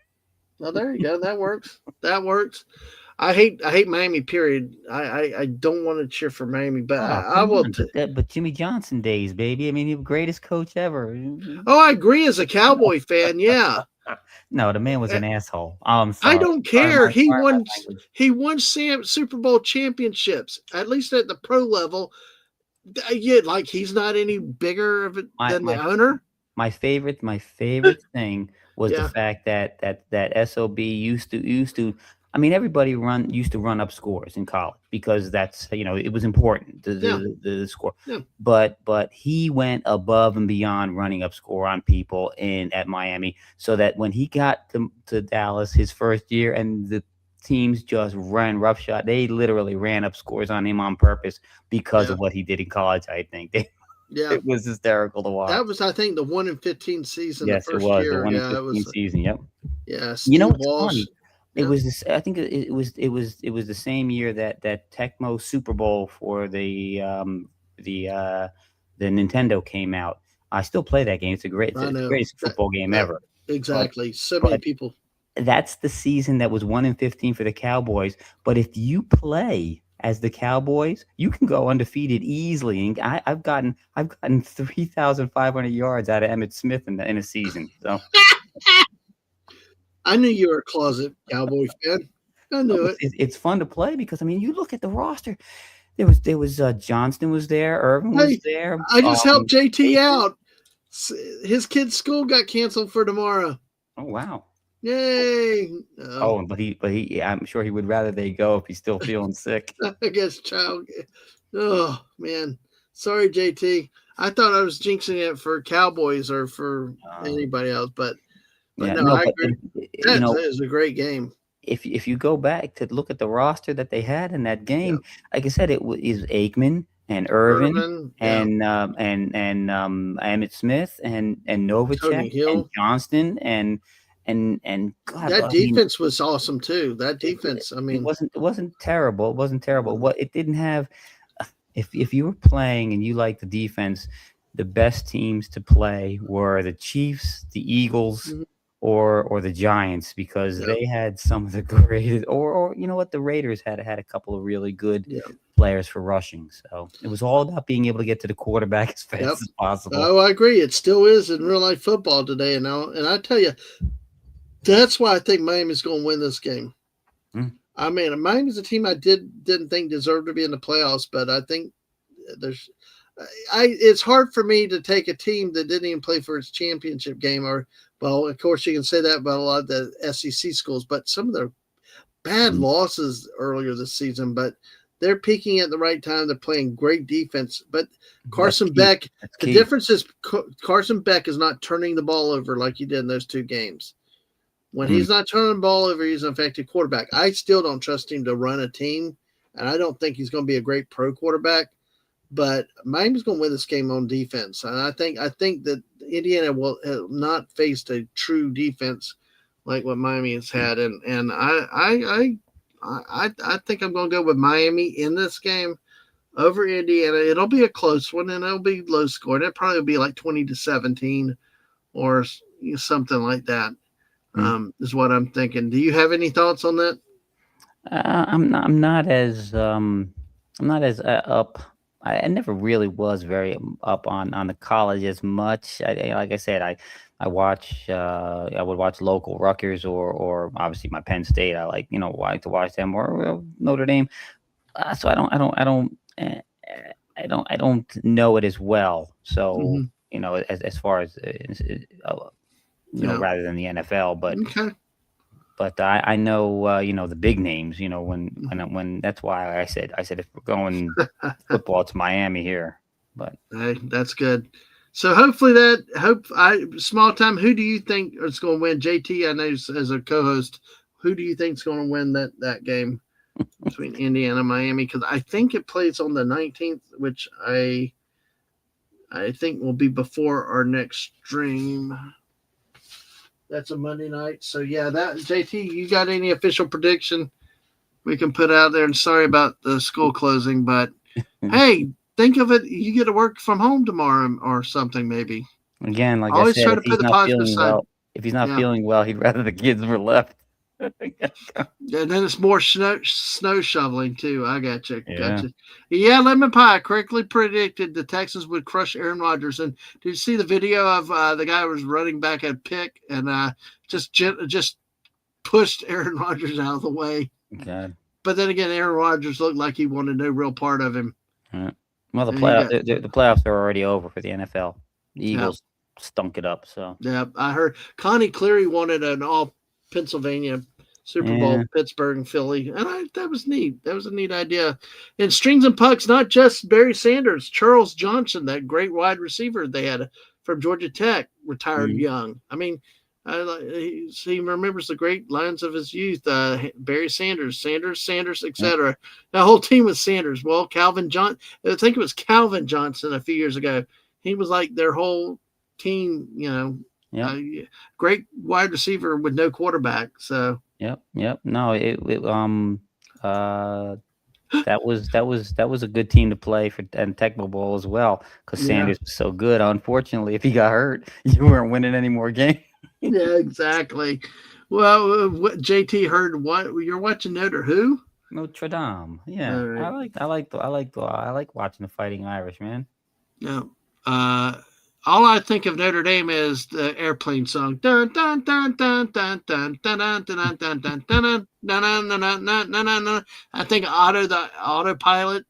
Well, there you go. That works. That works. I hate Miami. Period. I don't want to cheer for Miami, but I will. But Jimmy Johnson days, baby. I mean, he was the greatest coach ever. Oh, I agree. As a Cowboy fan, yeah. No, the man was an asshole. I'm sorry. I don't care. He won Super Bowl championships, at least at the pro level. Yeah, like he's not any bigger of it than the owner. My favorite thing was the fact that SOB used to. I mean, everybody used to run up scores in college because that's it was important the score. Yeah. But he went above and beyond running up score on people at Miami, so that when he got to Dallas his first year and the teams just ran roughshod, they literally ran up scores on him on purpose because of what he did in college. I think it was hysterical to watch. That was, I think, the 1-15 season. Yes, the first it was year. the 1-15 season. Yep. Yeah. What's funny? It was this. I think it was the same year that Tecmo Super Bowl for the Nintendo came out. I still play that game. It's the greatest football game ever. Exactly. So many people. That's the season that was 1-15 for the Cowboys. But if you play as the Cowboys, you can go undefeated easily. And I've gotten 3,500 yards out of Emmitt Smith in a season. So. I knew you were a closet Cowboy fan. I knew it. It's fun to play because you look at the roster. There was Johnston was there, Irvin was there. I just helped JT out. His kid's school got canceled for tomorrow. Oh wow! Yay! But he I'm sure he would rather they go if he's still feeling sick. I guess child. Oh man, sorry JT. I thought I was jinxing it for Cowboys or for anybody else, but. I agree. That is a great game. If you go back to look at the roster that they had in that game, like I said, it was Aikman and Irvin and Emmitt Smith and Novacek and Johnston and God, that defense was awesome too. That defense, it wasn't terrible. It wasn't terrible. What it didn't have, if you were playing and you liked the defense, the best teams to play were the Chiefs, the Eagles. Mm-hmm. Or the Giants, because they had some of the greatest, or the Raiders had a couple of really good players for rushing. So it was all about being able to get to the quarterback as fast Yep. as possible. Oh, I agree. It still is in real life football today. And I tell you, that's why I think Miami's going to win this game. Mm. I mean, Miami's a team I didn't think deserved to be in the playoffs, but I think there's. It's hard for me to take a team that didn't even play for its championship game, or well, of course you can say that about a lot of the SEC schools, but some of their bad Mm. losses earlier this season, but they're peaking at the right time. They're playing great defense, but That's Carson key. Beck. That's The key. difference is Carson Beck is not turning the ball over like he did in those two games. When Mm. he's not turning the ball over, he's an effective quarterback. I still don't trust him to run a team, and I don't think he's going to be a great pro quarterback. But Miami's going to win this game on defense, and I think that Indiana will have not faced a true defense like what Miami has had, and I think I'm going to go with Miami in this game over Indiana. It'll be a close one, and it'll be low scoring. It'll probably be like 20-17 or something like that. Mm. Is what I'm thinking. Do you have any thoughts on that? I'm not as up. I never really was very up on the college as much. Like I said, I would watch local Rutgers or obviously my Penn State. I like to watch them or Notre Dame. So I don't know it as well. So Mm-hmm. as far as Yeah. rather than the NFL, Okay. but I know the big names. When that's why I said if we're going football, it's Miami here. But Hey, that's good. So hopefully small time. Who do you think is going to win? JT, I know as a co-host. Who do you think is going to win that game between Indiana and Miami? Because I think it plays on the 19th, which I think will be before our next stream. That's a Monday night. So yeah, that JT, you got any official prediction we can put out there? And sorry about the school closing, but hey, think of it. You get to work from home tomorrow or something, maybe. again, like I Always said, try to put the positive side. if he's not Yeah. feeling well, he'd rather the kids were left. And then it's more snow shoveling too. I got you. Yeah. Yeah, Lemon Pie correctly predicted the Texans would crush Aaron Rodgers. And did you see the video of the guy who was running back at pick and just pushed Aaron Rodgers out of the way? God. But then again, Aaron Rodgers looked like he wanted no real part of him. Yeah. Well, And he got- the playoffs are already over for the NFL. The Yeah. Eagles stunk it up. So Yeah, I heard Connie Cleary wanted an all Pennsylvania Super Bowl, Yeah. Pittsburgh and Philly, and that was neat. That was a neat idea. And strings and pucks, not just Barry Sanders, Charles Johnson, that great wide receiver they had from Georgia Tech, retired Mhm. young. I mean, he remembers the great lines of his youth. Barry Sanders, etc. The whole team was Sanders. Well, Calvin Johnson, I think it was Calvin Johnson a few years ago. He was like their whole team, Yeah. great wide receiver with no quarterback. So Yep. No, that was a good team to play for and Tecmo Bowl as well because Yeah. Sanders was so good. Unfortunately, if he got hurt, you weren't winning any more games. yeah, exactly. Well, what JT heard? What you're watching Notre who? Notre Dame. Yeah, All right. I like watching the Fighting Irish, man. No. All I think of Notre Dame is the airplane song. Dun dun dun dun dun dun dun dun dun dun dun dun dun dun dun dun. I think the autopilot.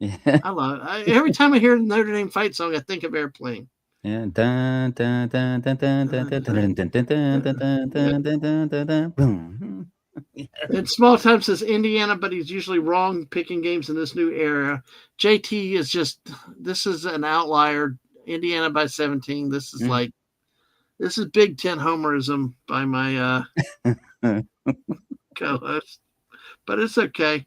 Yeah. I love it. Every time I hear the Notre Dame fight song, I think of airplane. Yeah. Dun, dun, dun, dun, dun, dun, dun, dun, dun, dun, dun, dun, dun, dun, dun, dun, dun, boom. And small time says Indiana, but he's usually wrong picking games in this new era. JT is this is an outlier. Indiana by 17. This is Big Ten homerism by my co-host, but it's okay.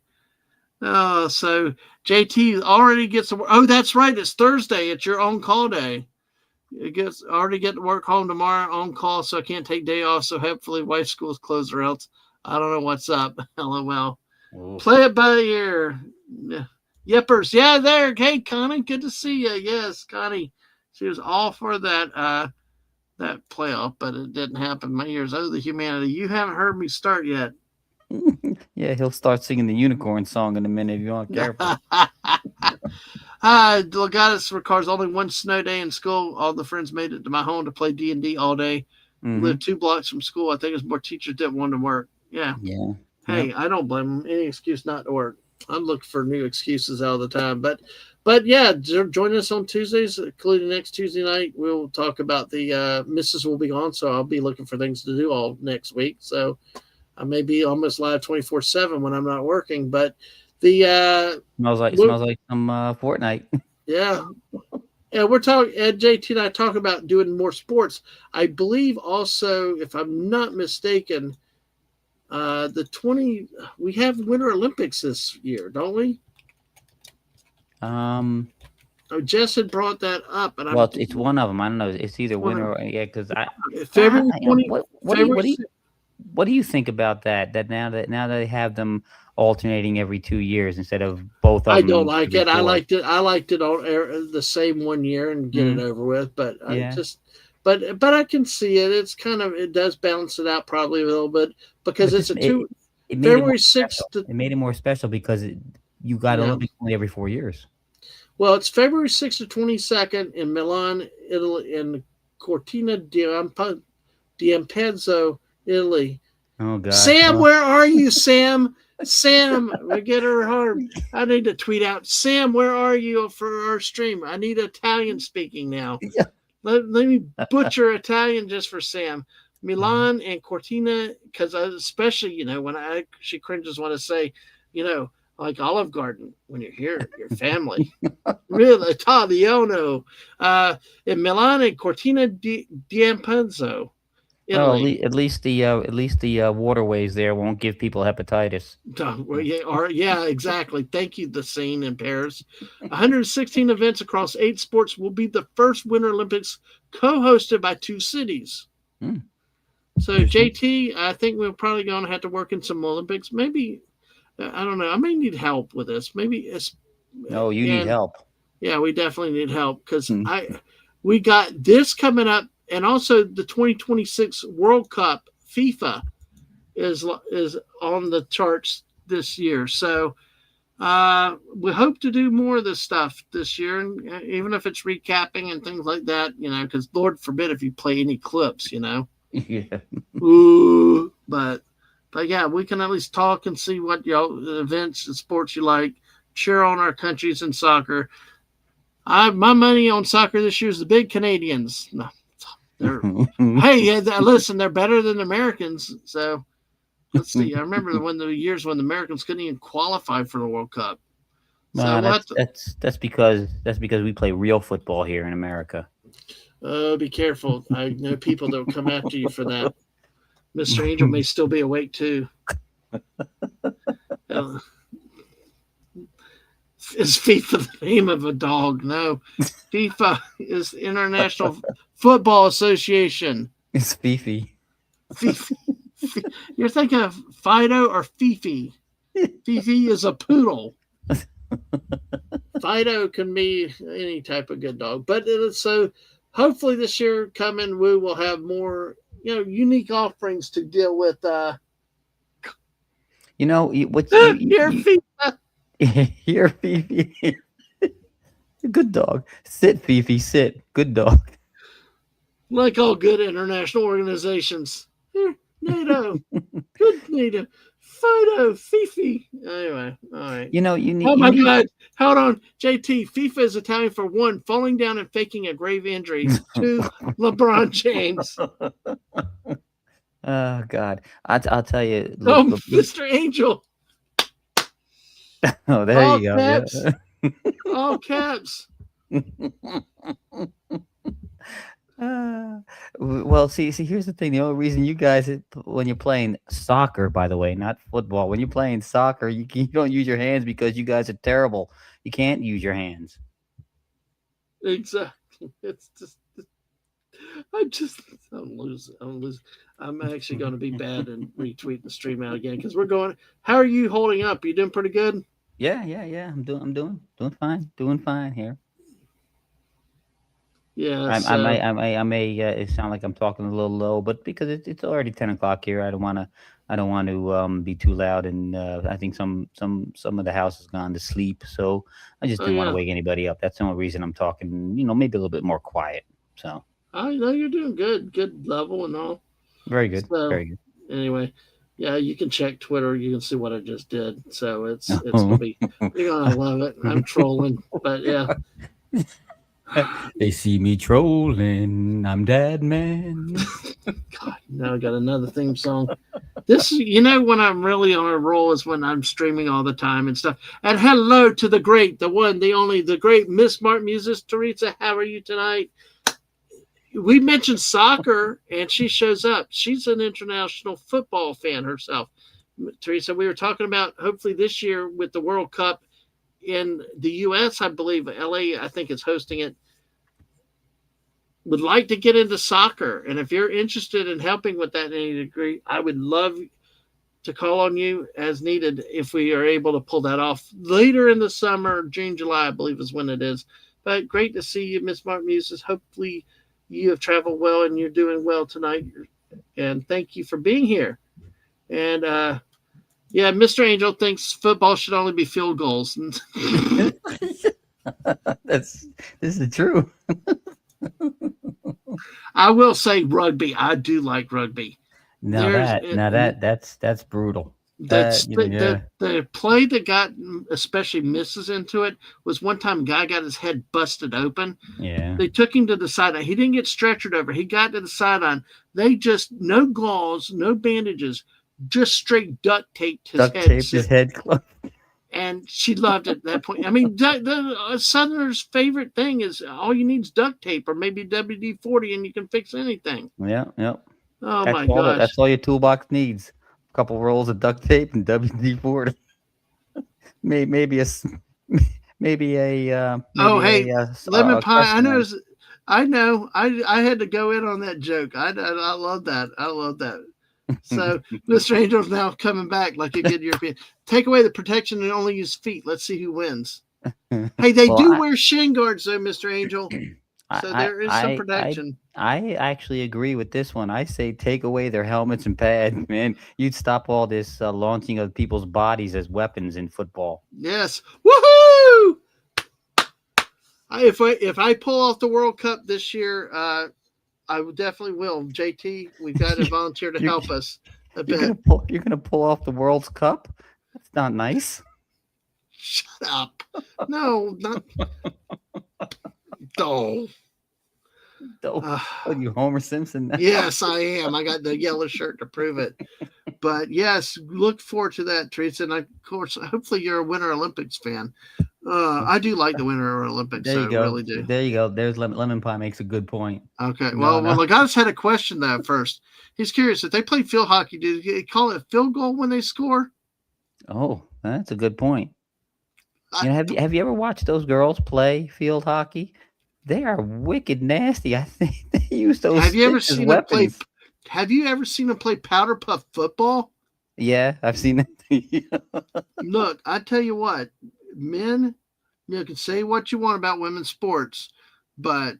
So JT already gets to work. Oh, that's right. It's Thursday. It's your on call day. Already get to work home tomorrow on call, so I can't take day off. So hopefully, wife school's closed or else I don't know what's up. LOL. Oof. Play it by ear. Yippers. Yeah, there. Hey, Connie. Good to see you. Yes, Connie. She was all for that playoff, but it didn't happen. My ears. Oh, the humanity. You haven't heard me start yet. Yeah, he'll start singing the unicorn song in a minute if you aren't careful. Legatus requires only one snow day in school. All the friends made it to my home to play D&D all day. We Mm-hmm. lived 2 blocks from school. I think it's more teachers didn't want to work. Yeah. Yeah. Yep. Hey, I don't blame them. Any excuse not to work. I'm looking for new excuses all the time. But yeah, join us on Tuesdays, including next Tuesday night. We'll talk about the Mrs. will be on, so I'll be looking for things to do all next week. So I may be almost live 24/7 when I'm not working. But the Smells like some Fortnite. yeah, and we're talking. Ed, JT, and I talk about doing more sports. I believe also, if I'm not mistaken, the 20 we have Winter Olympics this year, don't we? Um. Oh, Jess had brought that up, and Well, I'm it's one of them. I don't know. It's either winter or yeah. Because February you know, 20 what February do you what do you think about that? That now that they have them alternating every 2 years instead of both of I don't them like every it. I four. liked it. I liked it on the same one year and get it Mm, over with. But I yeah, just, but I can see it. It's kind of it does balance it out probably a little bit because but it's this a two it made it more February special. 6th to It made it more special because you got yeah. Olympics only every 4 years. Well, it's February 6th to 22nd in Milan, Italy, in Cortina d'Ampezzo, Italy. Oh God. Sam, Well, where are you, Sam? Sam, we get her hard. I need to tweet out, Sam, where are you for our stream? I need Italian speaking now. yeah. Let me butcher Italian just for Sam. Milan and Cortina, because especially, when she cringes when I say, you know, like Olive Garden, when you're here, your family. Really, Italiano. In Milan and Cortina d'Ampezzo, Well, Italy. at least the waterways there won't give people hepatitis. Well, yeah, exactly. Thank you, the scene in Paris. 116 events across 8 sports will be the first Winter Olympics co-hosted by 2 cities. Hmm, So, interesting. JT, I think we're probably going to have to work in some Olympics. Maybe I don't know. I may need help with this. Maybe it's No, you need and help. yeah, we definitely need help because Hmm. we got this coming up, and also the 2026 World Cup FIFA is on the charts this year. So we hope to do more of this stuff this year, and even if it's recapping and things like that, because Lord forbid if you play any clips. Yeah. Ooh, but yeah, we can at least talk and see what y'all events and sports you like. Cheer on our countries in soccer. My money on soccer this year is the big Canadians. No, they're hey, yeah, listen, they're better than the Americans. So let's see. I remember when the years when the Americans couldn't even qualify for the World Cup. So Well, we'll have to that's because we play real football here in America. be careful. I know people that will come after you for that. Mr. Angel may still be awake too. Uh, is FIFA the name of a dog? No. FIFA is the International Football Association. It's Fifi. FIFA. You're thinking of Fido or Fifi. Fifi is a poodle. Fido can be any type of good dog. But so hopefully this year coming, we will have more, unique offerings to deal with. You know what Here, FIFA. here, Fifi. Good dog. Sit, Fifi. Sit. Good dog. Like all good international organizations. Here, NATO. Good NATO. Fido, Fifi. Anyway, all right. You know Oh you my need. God. Hold on. JT, FIFA is Italian for one, falling down and faking a grave injury. Two, LeBron James. Oh God, I'll tell you. Oh, Look. Mr. Angel. Oh, there All you go. caps. Yeah. All caps. Well, see, here's the thing. The only reason you guys, when you're playing soccer, by the way, not football, when you're playing soccer, you don't use your hands because you guys are terrible. You can't use your hands. Exactly. It's just, I'm losing. I'm losing. I'm actually going to be bad and retweet the stream out again because we're going. How are you holding up? You doing pretty good? Yeah. I'm doing fine here. Yeah. I may it sound like I'm talking a little low, but because it's already 10 o'clock here, I don't want to I don't want to be too loud, and I think some of the house has gone to sleep, so I just Oh didn't want to yeah, wake anybody up. That's the only reason I'm talking. Maybe a little bit more quiet. So I know you're doing good, good level and all. very good, So very good. anyway, yeah, you can check Twitter. You can see what I just did. So it's gonna Oh. be you're gonna love it. I'm trolling, but yeah. They see me trolling. I'm Dadman. God, now I got another theme song. This, when I'm really on a roll is when I'm streaming all the time and stuff. And hello to the great, the one, the only, the great Miss Smart Music, Teresa. How are you tonight? We mentioned soccer, and she shows up. She's an international football fan herself. Teresa, we were talking about hopefully this year with the World Cup in the U.S. I believe LA, I think is hosting it. Would like to get into soccer, and if you're interested in helping with that in any degree, I would love to call on you as needed if we are able to pull that off later in the summer. June, July, I believe is when it is. But great to see you, Miss Martin Muses. Hopefully you have traveled well and you're doing well tonight. And thank you for being here. And yeah, Mr. Angel thinks football should only be field goals. That's This is true. I will say rugby. I do like rugby. There's That's brutal. that's Yeah. the play that got especially misses into it was one time a guy got his head busted open. Yeah. They took him to the sideline. He didn't get stretchered over. He got to the sideline. They just no gauze, no bandages, just straight duct taped his Duct head. taped his head closed. And she loved it at that point. I mean, the Southerner's favorite thing is all you need is duct tape or maybe WD-40 and you can fix anything. Yeah, yep. Oh That's my all that gosh. that's all your toolbox needs. A couple rolls of duct tape and WD-40. Maybe Oh, maybe hey, lemon a pie. crescent wrench. I know. I had to go in on that joke. I love that. I love that. So Mr. Angel's now coming back like a good European. Take away the protection and only use feet. Let's see who wins. Hey, they Well, do wear shin guards though, Mr. Angel. So I there is some I I protection. I actually agree with this one. I say take away their helmets and pads, man. You'd stop all this launching of people's bodies as weapons in football. Yes. Woohoo! If I pull off the World Cup this year, I definitely will. JT, we've got to volunteer to You help us a you're bit. you're gonna pull off the World's Cup? That's not nice. Shut up. No, not. Oh. Oh, Uh, you Homer Simpson now. yes, I am. I got the yellow shirt to prove it. But yes, look forward to that, Teresa. And of course, hopefully you're a Winter Olympics fan. I do like the Winter Olympics. There I you go. really do. There you go. There's lemon pie makes a good point. Okay. No, Well, no. Legatus had a question though first. He's curious if they play field hockey. Do they call it field goal when they score? Oh, that's a good point. I, Have you ever watched those girls play field hockey? They are wicked nasty. I think they use those have you ever sticks as seen them play? weapons. Have you ever seen them play powder puff football? Yeah, I've seen it. Look, I tell you what, men, you can say what you want about women's sports, but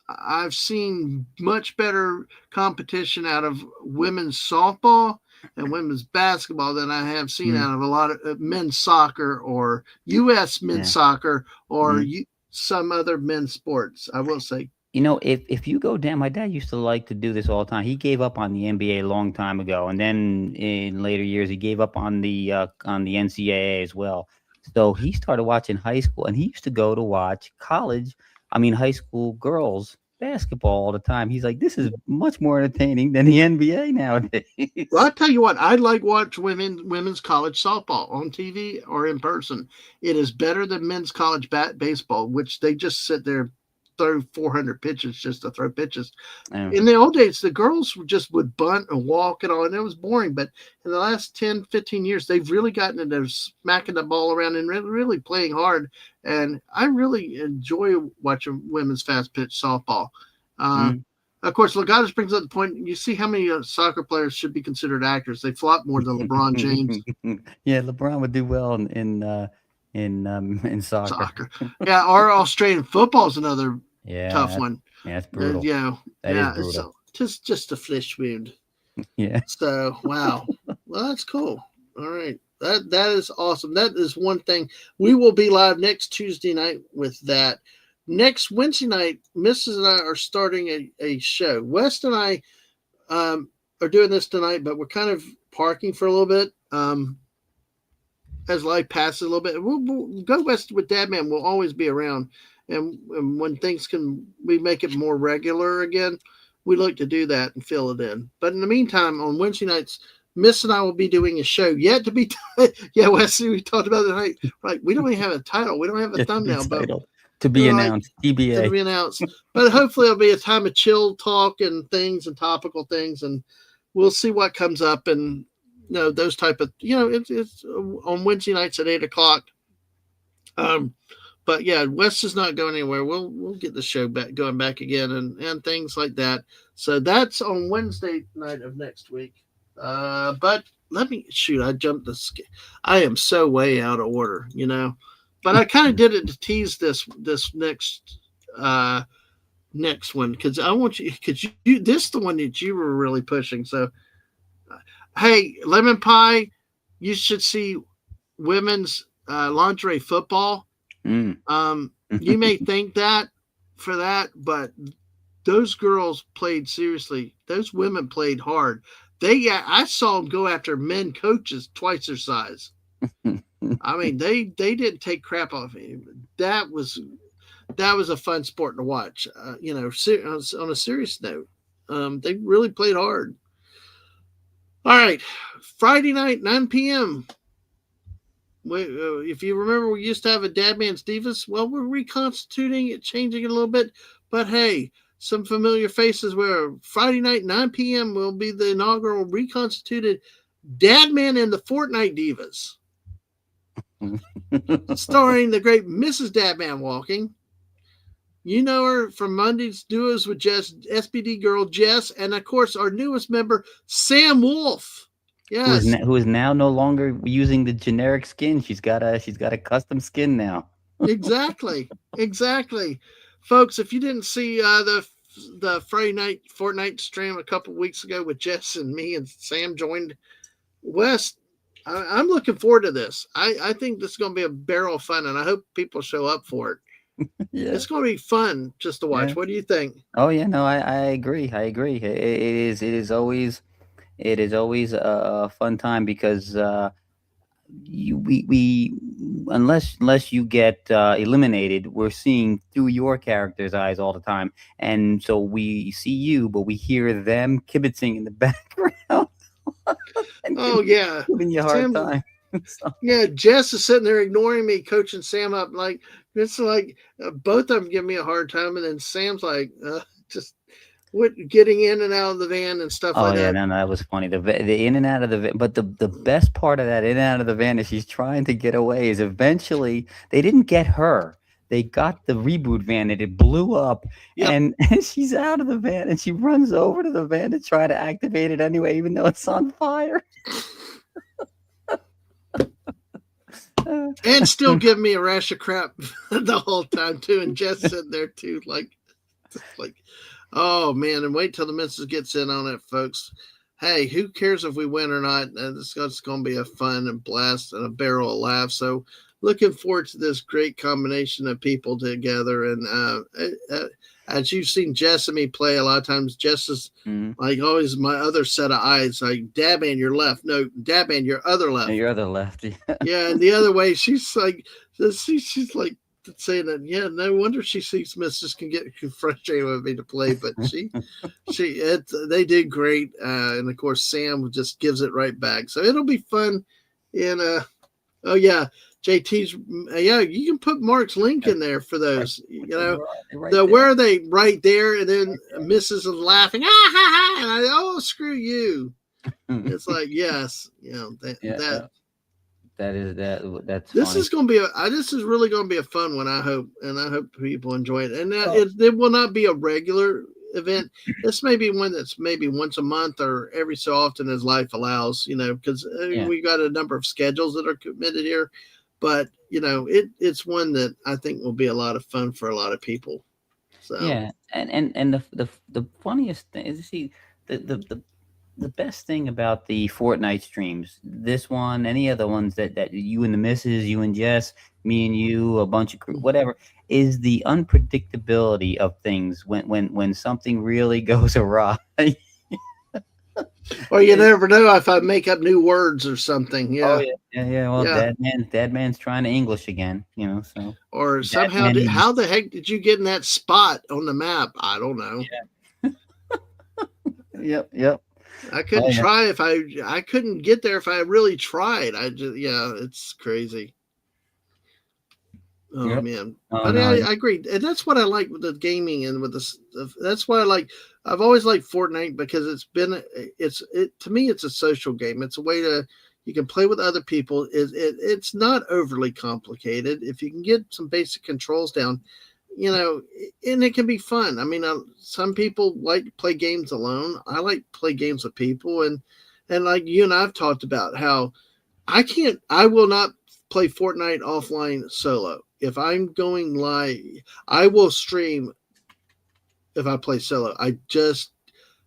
I've seen much better competition out of women's softball and women's basketball than I have seen Mm, out of a lot of men's soccer or U.S. men's yeah. soccer or Mm. some other men's sports. I will say, If you go down, my dad used to like to do this all the time. He gave up on the NBA a long time ago, and then in later years, he gave up on the NCAA as well. So he started watching high school, and he used to go to watch high school girls basketball all the time. He's like, this is much more entertaining than the NBA well, nowadays. I tell you what, I like watch women's college softball on TV or in person. It is better than men's college baseball, which they just sit there throw 400 pitches just to throw pitches. Um, In the old days, the girls just would bunt and walk and all, and it was boring. But in the last 10, 15 years, they've really gotten into smacking the ball around and really playing hard. And I really enjoy watching women's fast pitch softball. Uh, mm. of course, Legatus brings up the point. You see how many soccer players should be considered actors. They flop more than LeBron James. Yeah, LeBron would do well in soccer. Soccer. Yeah, or Australian football is another Yeah, tough one. that's brutal. Yeah, That is yeah. brutal. So just a flesh wound. Yeah. So wow, well that's cool. All right, that is awesome. That is one thing. We will be live next Tuesday night with that. Next Wednesday night, Mrs. and I are starting a show. West and I are doing this tonight, but we're kind of parking for a little bit. As life passes a little bit, we'll go West with Dadman. We'll always be around, and when things can we make it more regular again, we look to do that and fill it in. But in the meantime, on Wednesday nights, Miss and I will be doing a show yet to be. Yeah, Wesley, we talked about it tonight. Right, we don't even have a title. We don't have a Get to be thumbnail, but titled. To be we're like announced. it'll TBA. be announced. But hopefully, it'll be a time of chill talk and things and topical things, and we'll see what comes up and those type of it's on Wednesday nights at 8 o'clock. Um, but yeah, West is not going anywhere. We'll get the show back going back again and things like that. So that's on Wednesday night of next week. But let me shoot. I jumped the. I am so way out of order. But I kind of did it to tease this uh next one because I want you because you this is the one that you were really pushing. So hey, lemon pie, you should see women's lingerie football. Mm. You may think that for that, but those girls played seriously. Those women played hard. I saw them go after men coaches twice their size. I mean, they didn't take crap off me. That was a fun sport to watch. On a serious note, they really played hard. All right, Friday night, 9 p.m. If you remember, we used to have a Dadman's Divas. Well, we're reconstituting it, changing it a little bit. But hey, some familiar faces. Where Friday night, 9 p.m. will be the inaugural reconstituted Dadman and the Fortnite Divas, starring the great Mrs. Dadman walking. You know her from Monday's duos with Jess, SBD girl Jess, and of course our newest member, Sam Wolf. Yes, Who is now no longer using the generic skin. She's got a custom skin now. exactly, folks. If you didn't see the Friday night Fortnite stream a couple weeks ago with Jess and me and Sam joined West, I'm looking forward to this. I think this is going to be a barrel of fun, and I hope people show up for it. Yeah. It's going to be fun just to watch. Yeah. What do you think? Oh yeah, no, I agree. I agree. It is always a fun time because we unless you get eliminated, we're seeing through your character's eyes all the time, and so we see you, but we hear them kibitzing in the background and Oh yeah, giving you a hard Sam. time. So, Yeah, Jess is sitting there ignoring me, coaching Sam up. Like it's like both of them give me a hard time, and then Sam's like just what getting in and out of the van and stuff oh like yeah, that. no, no, that was funny. The in and out of the van, but the best part of that in and out of the van is she's trying to get away. Is eventually they didn't get her. They got the reboot van and it blew up, Yep. and she's out of the van and she runs over to the van to try to activate it anyway, even though it's on fire. And still give me a rash of crap the whole time too. And Jess sitting there too, like, oh man! And wait till the missus gets in on it, folks. Hey, who cares if we win or not? It's going to be a fun and blast and a barrel of laughs. So, looking forward to this great combination of people together. And as you've seen Jess and me play, a lot of times Jess is Mhm. like always my other set of eyes, like Dadman your left, no Dadman your other And left. your other lefty. Yeah, and the other way, she's like, she's like saying that. Yeah, no wonder she sees Mrs. can get frustrated with me to play, but they did great, and of course Sam just gives it right back. So it'll be fun. And oh yeah, JT's yeah, you can put Mark's link in there for those. Right The there. where are they right there, and then Mrs. is laughing, ah ha ha, and oh screw you. It's like yes, Yeah, that that's this funny. is going to be this is really going to be a fun one. I hope, and I hope people enjoy it. And Oh, it will not be a regular event. This may be one that's maybe once a month or every so often as life allows. Because yeah. we got a number of schedules that are committed here, but it's one that I think will be a lot of fun for a lot of people. So Yeah, and the funniest thing is, see, the the best thing about the Fortnite streams, this one, any other ones that you and the missus, you and Jess, me and you, a bunch of crew, whatever, is the unpredictability of things when something really goes awry. Or you never know if I make up new words or something. Oh Yeah. yeah, yeah, yeah. Well, Yeah. Dadman's trying to English again, so Or somehow, Dadman how East. the heck did you get in that spot on the map? I don't know. Yep, yep. I Oh couldn't yeah, try if I couldn't get there if I really tried. I just yeah, it's crazy. Oh yep. man, Oh but no, I agree, and that's what I like with the gaming and with this. That's why I like. I've always liked Fortnite because it to me it's a social game. It's a way to you can play with other people. It's not overly complicated if you can get some basic controls down, and it can be fun. I mean, some people like to play games alone. I like to play games with people, and like you and I've talked about how I will not play Fortnite offline solo. If I'm going live, I will stream if I play solo. I just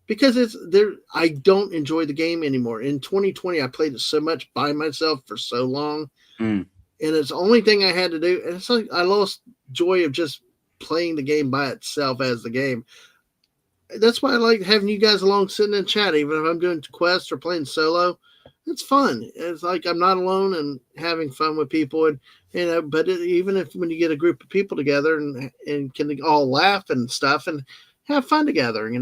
because it's there I don't enjoy the game anymore. In 2020 I played it so much by myself for so long, mm, and it's the only thing I had to do, and it's like I lost joy of just playing the game by itself as the game. That's why I like having you guys along sitting in chat, even if I'm doing quests or playing solo. It's fun. It's like I'm not alone and having fun with people, and But even if when you get a group of people together and can all laugh and stuff and have fun together, Of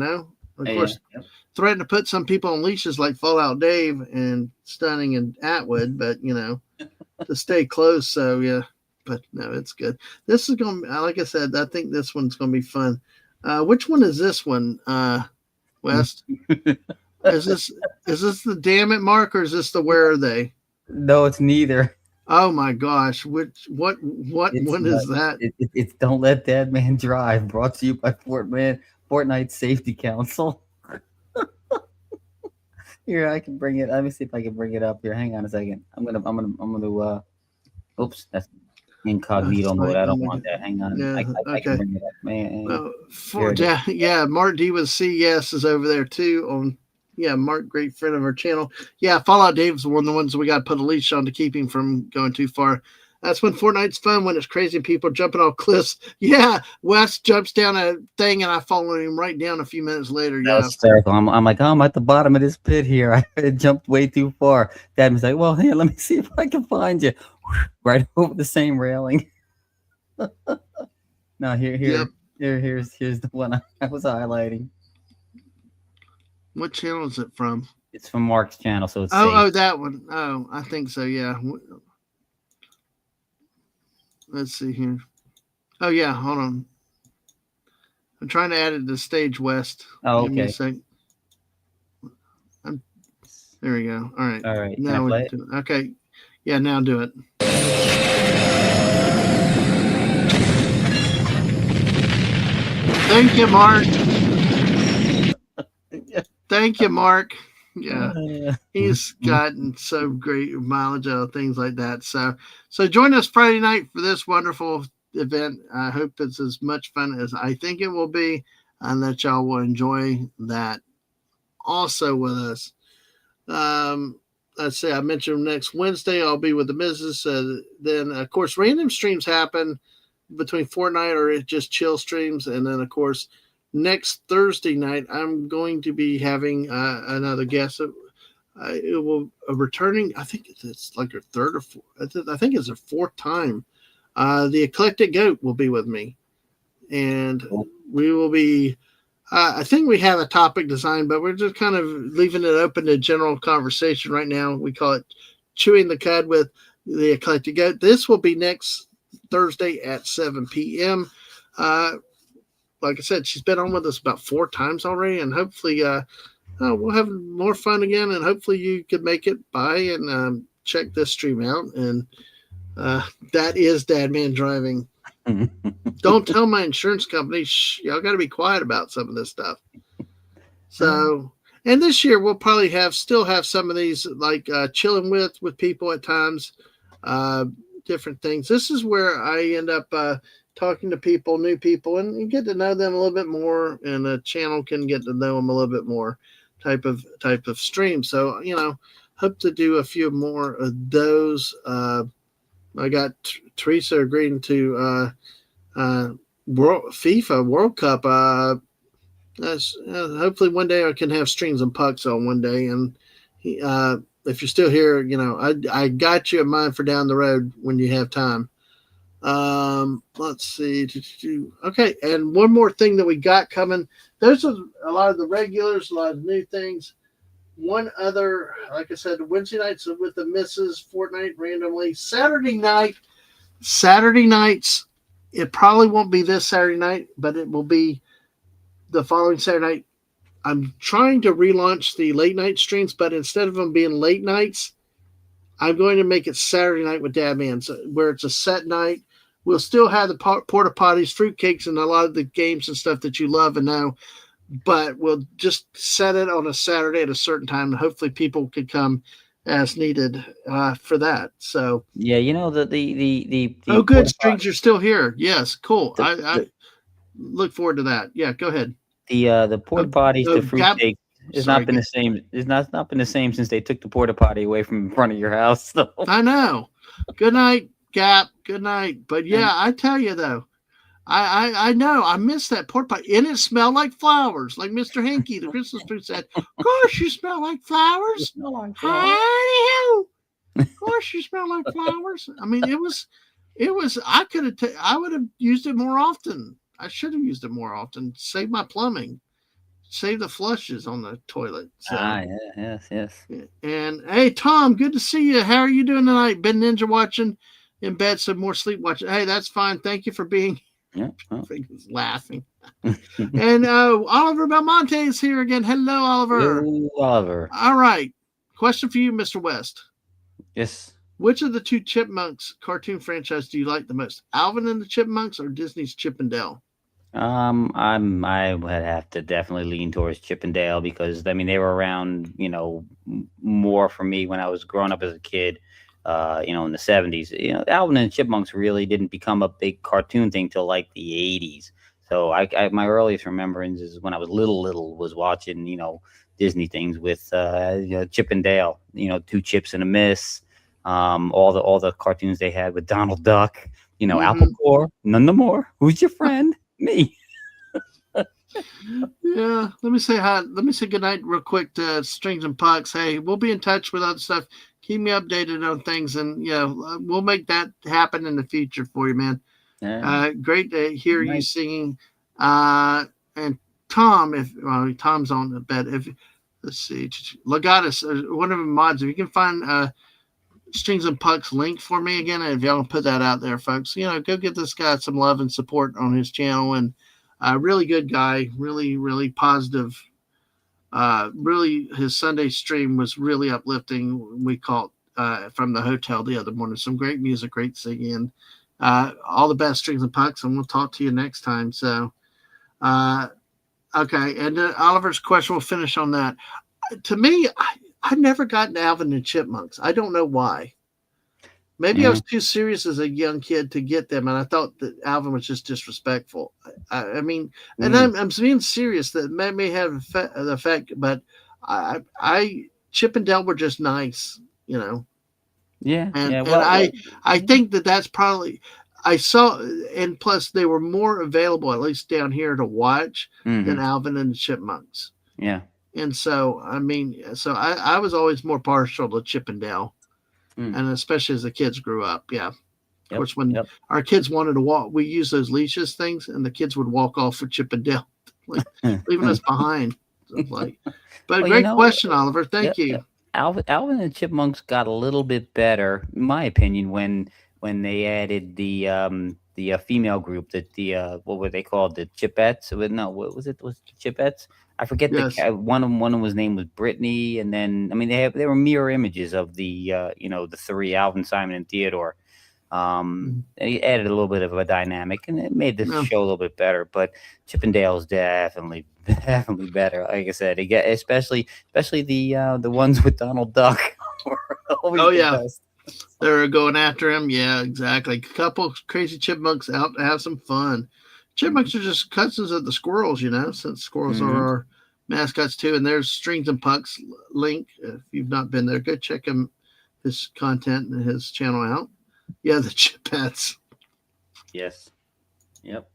yeah, course, yeah. threaten to put some people on leashes like Fallout Dave and Stunning and Atwood, but to stay close. So yeah, but no, it's good. This is going to, like I said, I think this one's going to be fun. Which one is this one, West? Is this the damn it mark or is this the where are they? No, it's neither. Oh my gosh, what It's one not. is that? It's Don't Let Dadman Drive, brought to you by Fortnite Safety Council. Here, I can bring it. Let me see if I can bring it up here. Hang on a second. I'm gonna. Oops, that's incognito It's mode. like, I oh don't my want god. that. Hang on. Yeah, I can okay. bring it up, man. Here For it is. yeah, Mark D with CS is over there too on Mark, great friend of our channel. Yeah, Fallout Dave's one of the ones that we got to put a leash on to keep him from going too far. That's when Fortnite's fun, when it's crazy and people jumping off cliffs. Yeah, Wes jumps down a thing and I follow him right down a few minutes later. That was Yeah. hysterical. I'm like, oh, I'm at the bottom of this pit here. I had jumped way too far. Dad was like, well, here, let me see if I can find you. Right over the same railing. No, Yep. here's the one I was highlighting. What channel is it from? It's from Mark's channel, so it's safe. Oh, that one. Oh, I think so. Yeah. Let's see here. Oh yeah, hold on. I'm trying to add it to Stage West. Oh, Give me a okay. sec. There we go. All right. All right. Can I Now we play it? do it. Okay. Yeah, now do it. Thank you, Mark. Thank you, Mark. Yeah. He's gotten so great mileage out of things like that. So join us Friday night for this wonderful event. I hope it's as much fun as I think it will be, and that y'all will enjoy that also with us. Let's say I mentioned next Wednesday I'll be with the missus. Then of course random streams happen between Fortnite or just chill streams, and then of course next Thursday night I'm going to be having another guest. It will a returning. I think it's like her third or fourth. I think it's her fourth time. The Eclectic Goat will be with me, and we will be. I think we have a topic designed, but we're just kind of leaving it open to general conversation right now. We call it Chewing the Cud with the Eclectic Goat. This will be next Thursday at 7 p.m. Like I said, she's been on with us about 4 times already, and hopefully we'll have more fun again, and hopefully you could make it by and check this stream out. And that is Dadman Driving. Don't tell my insurance company. Y'all got to be quiet about some of this stuff. So, and this year we'll probably still have some of these like chilling with people at times, different things. This is where I end up talking to people, new people, and get to know them a little bit more, and the channel can get to know them a little bit more. type of stream. So hope to do a few more of those. I got Teresa agreeing to FIFA World Cup. Hopefully one day I can have Strings and Pucks on one day. And if you're still here, I got you in mind for down the road when you have time. Let's see. Okay, and one more thing that we got coming. Those are a lot of the regulars, a lot of new things. One other, like I said, Wednesday nights with the misses, Fortnite randomly. Saturday nights, it probably won't be this Saturday night, but it will be the following Saturday night. I'm trying to relaunch the late night streams, but instead of them being late nights, I'm going to make it Saturday night with Dadman, where it's a set night. We'll still have the porta potties, fruitcakes, and a lot of the games and stuff that you love and know, but we'll just set it on a Saturday at a certain time, and hopefully people could come as needed for that. So yeah, the oh, good, Strings, you're still here. Yes, cool. I look forward to that. Yeah, go ahead. The porta potties, the fruitcake. It's not been the same. It's not been the same since they took the porta potty away from in front of your house. So. I know. Good night, Gap. Good night. But yeah, I tell you though, I know I miss that porta potty, and it smelled like flowers, like Mr. Hanky, the Christmas tree said. Gosh, you smell like flowers. Howdy-ho. Of course, you smell like flowers. I mean, it was. I could have. I would have used it more often. I should have used it more often. Save my plumbing. Save the flushes on the toilet. So. Yes. And hey, Tom, good to see you. How are you doing tonight? Been ninja watching in bed, some more sleep watching. Hey, that's fine. Thank you for being. Yeah. Laughing. And Oliver Belmonte is here again. Hello, Oliver. Hello, Oliver. All right. Question for you, Mr. West. Yes. Which of the two Chipmunks cartoon franchise do you like the most? Alvin and the Chipmunks or Disney's Chip and Dale? I would have to definitely lean towards Chip and Dale because they were around, more for me when I was growing up as a kid, in the 70s. Alvin and the Chipmunks really didn't become a big cartoon thing till like the 80s. So I my earliest remembrance is when I was little was watching, Disney things with Chip and Dale, Two Chips and a Miss, all the cartoons they had with Donald Duck, Apple Core, none no more. Who's your friend? Me. Yeah, let me say hi. Let me say goodnight real quick to Strings and Pucks. Hey, we'll be in touch with other stuff. Keep me updated on things, and we'll make that happen in the future for you, man. Great to hear you singing. And Tom, Tom's on the bed. Let's see, Legatus, one of the mods. If you can find Strings and Pucks link for me again, and if y'all can put that out there, folks, go give this guy some love and support on his channel. And really good guy, really, really positive. Really, his Sunday stream was really uplifting. We called from the hotel the other morning. Some great music, great singing. All the best, Strings and Pucks, and we'll talk to you next time. So, okay, and Oliver's question, we'll finish on that. To me, I never got into Alvin and Chipmunks. I don't know why. Maybe I was too serious as a young kid to get them, and I thought that Alvin was just disrespectful. And I'm being serious. That may have the effect, but I Chip and Dale were just nice, Yeah. And I think that's probably I saw, and plus they were more available, at least down here, to watch than Alvin and the Chipmunks. Yeah. And so, I was always more partial to Chip and Dale, and especially as the kids grew up. Yeah. Of course, when our kids wanted to walk, we used those leashes things, and the kids would walk off for Chip and Dale, leaving us behind. But great question, Oliver. Thank you. Alvin and the Chipmunks got a little bit better, in my opinion, when they added the female group, what were they called? The Chipettes? No, what was it? Was it the Chipettes? I forget. Yes. One of them was named was Brittany, and then they were mirror images of the the three, Alvin, Simon, and Theodore. They added a little bit of a dynamic, and it made the show a little bit better. But Chip and Dale is definitely better. Like I said, especially the ones with Donald Duck. Best. They're going after him. Yeah, exactly. A couple crazy chipmunks out to have some fun. Chipmunks are just cousins of the squirrels, since squirrels are our mascots too. And there's Strings and Pucks link. If you've not been there, go check his content and his channel out. Yeah, the Chipettes. Yes. Yep.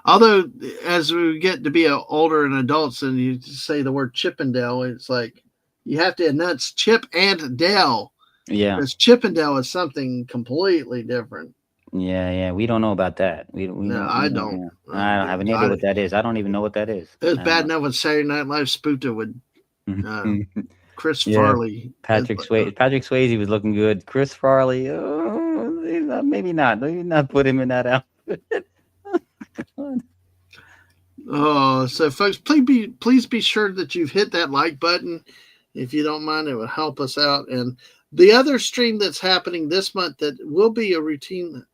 Although, as we get to be older and adults, and you say the word Chippendale, it's like you have to enunciate Chip and Dale. Yeah. Because Chippendale is something completely different. Yeah. We don't know about that. We I don't. Yeah. I don't have any idea what that is. I don't even know what that is. It was bad enough when Saturday Night Live spoofed it with Chris Farley. Patrick Swayze was looking good. Chris Farley, maybe not. Maybe not put him in that outfit. Oh, so folks, please be sure that you've hit that like button. If you don't mind, it would help us out. And the other stream that's happening this month that will be a routine,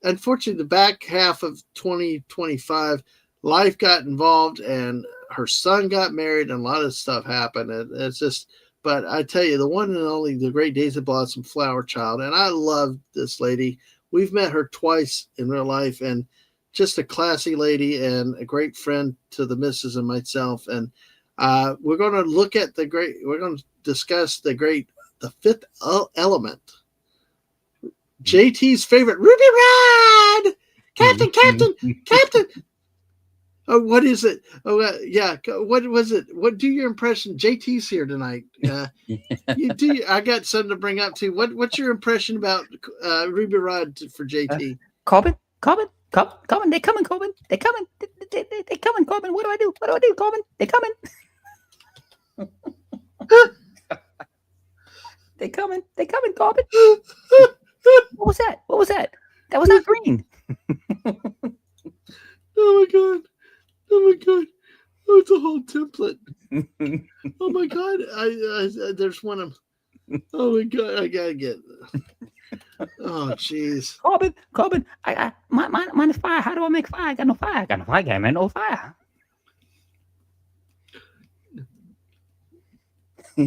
unfortunately, the back half of 2025, life got involved and her son got married and a lot of stuff happened. And it's just, but I tell you, the one and only, the Great Daisy Blossom Flower Child. And I love this lady. We've met her twice in real life, and just a classy lady and a great friend to the missus and myself. And we're going to discuss the fifth element. JT's favorite, Ruby Rod! Captain! Oh, what is it? Oh, yeah. What was it? Do your impression? JT's here tonight. I got something to bring up too. What's your impression about Ruby Rod for JT? Corbin. They're coming, Corbin. They're coming. They're coming, Corbin. What do I do, Corbin? They're coming. They're coming, Corbin. What was that? That was not green. Oh my god. Oh, it's a whole template. Oh my god. I there's one of them. Oh my god, I gotta get. Oh jeez. Corbin. Mine is fire. How do I make fire? I got no fire. Guy, man. No fire.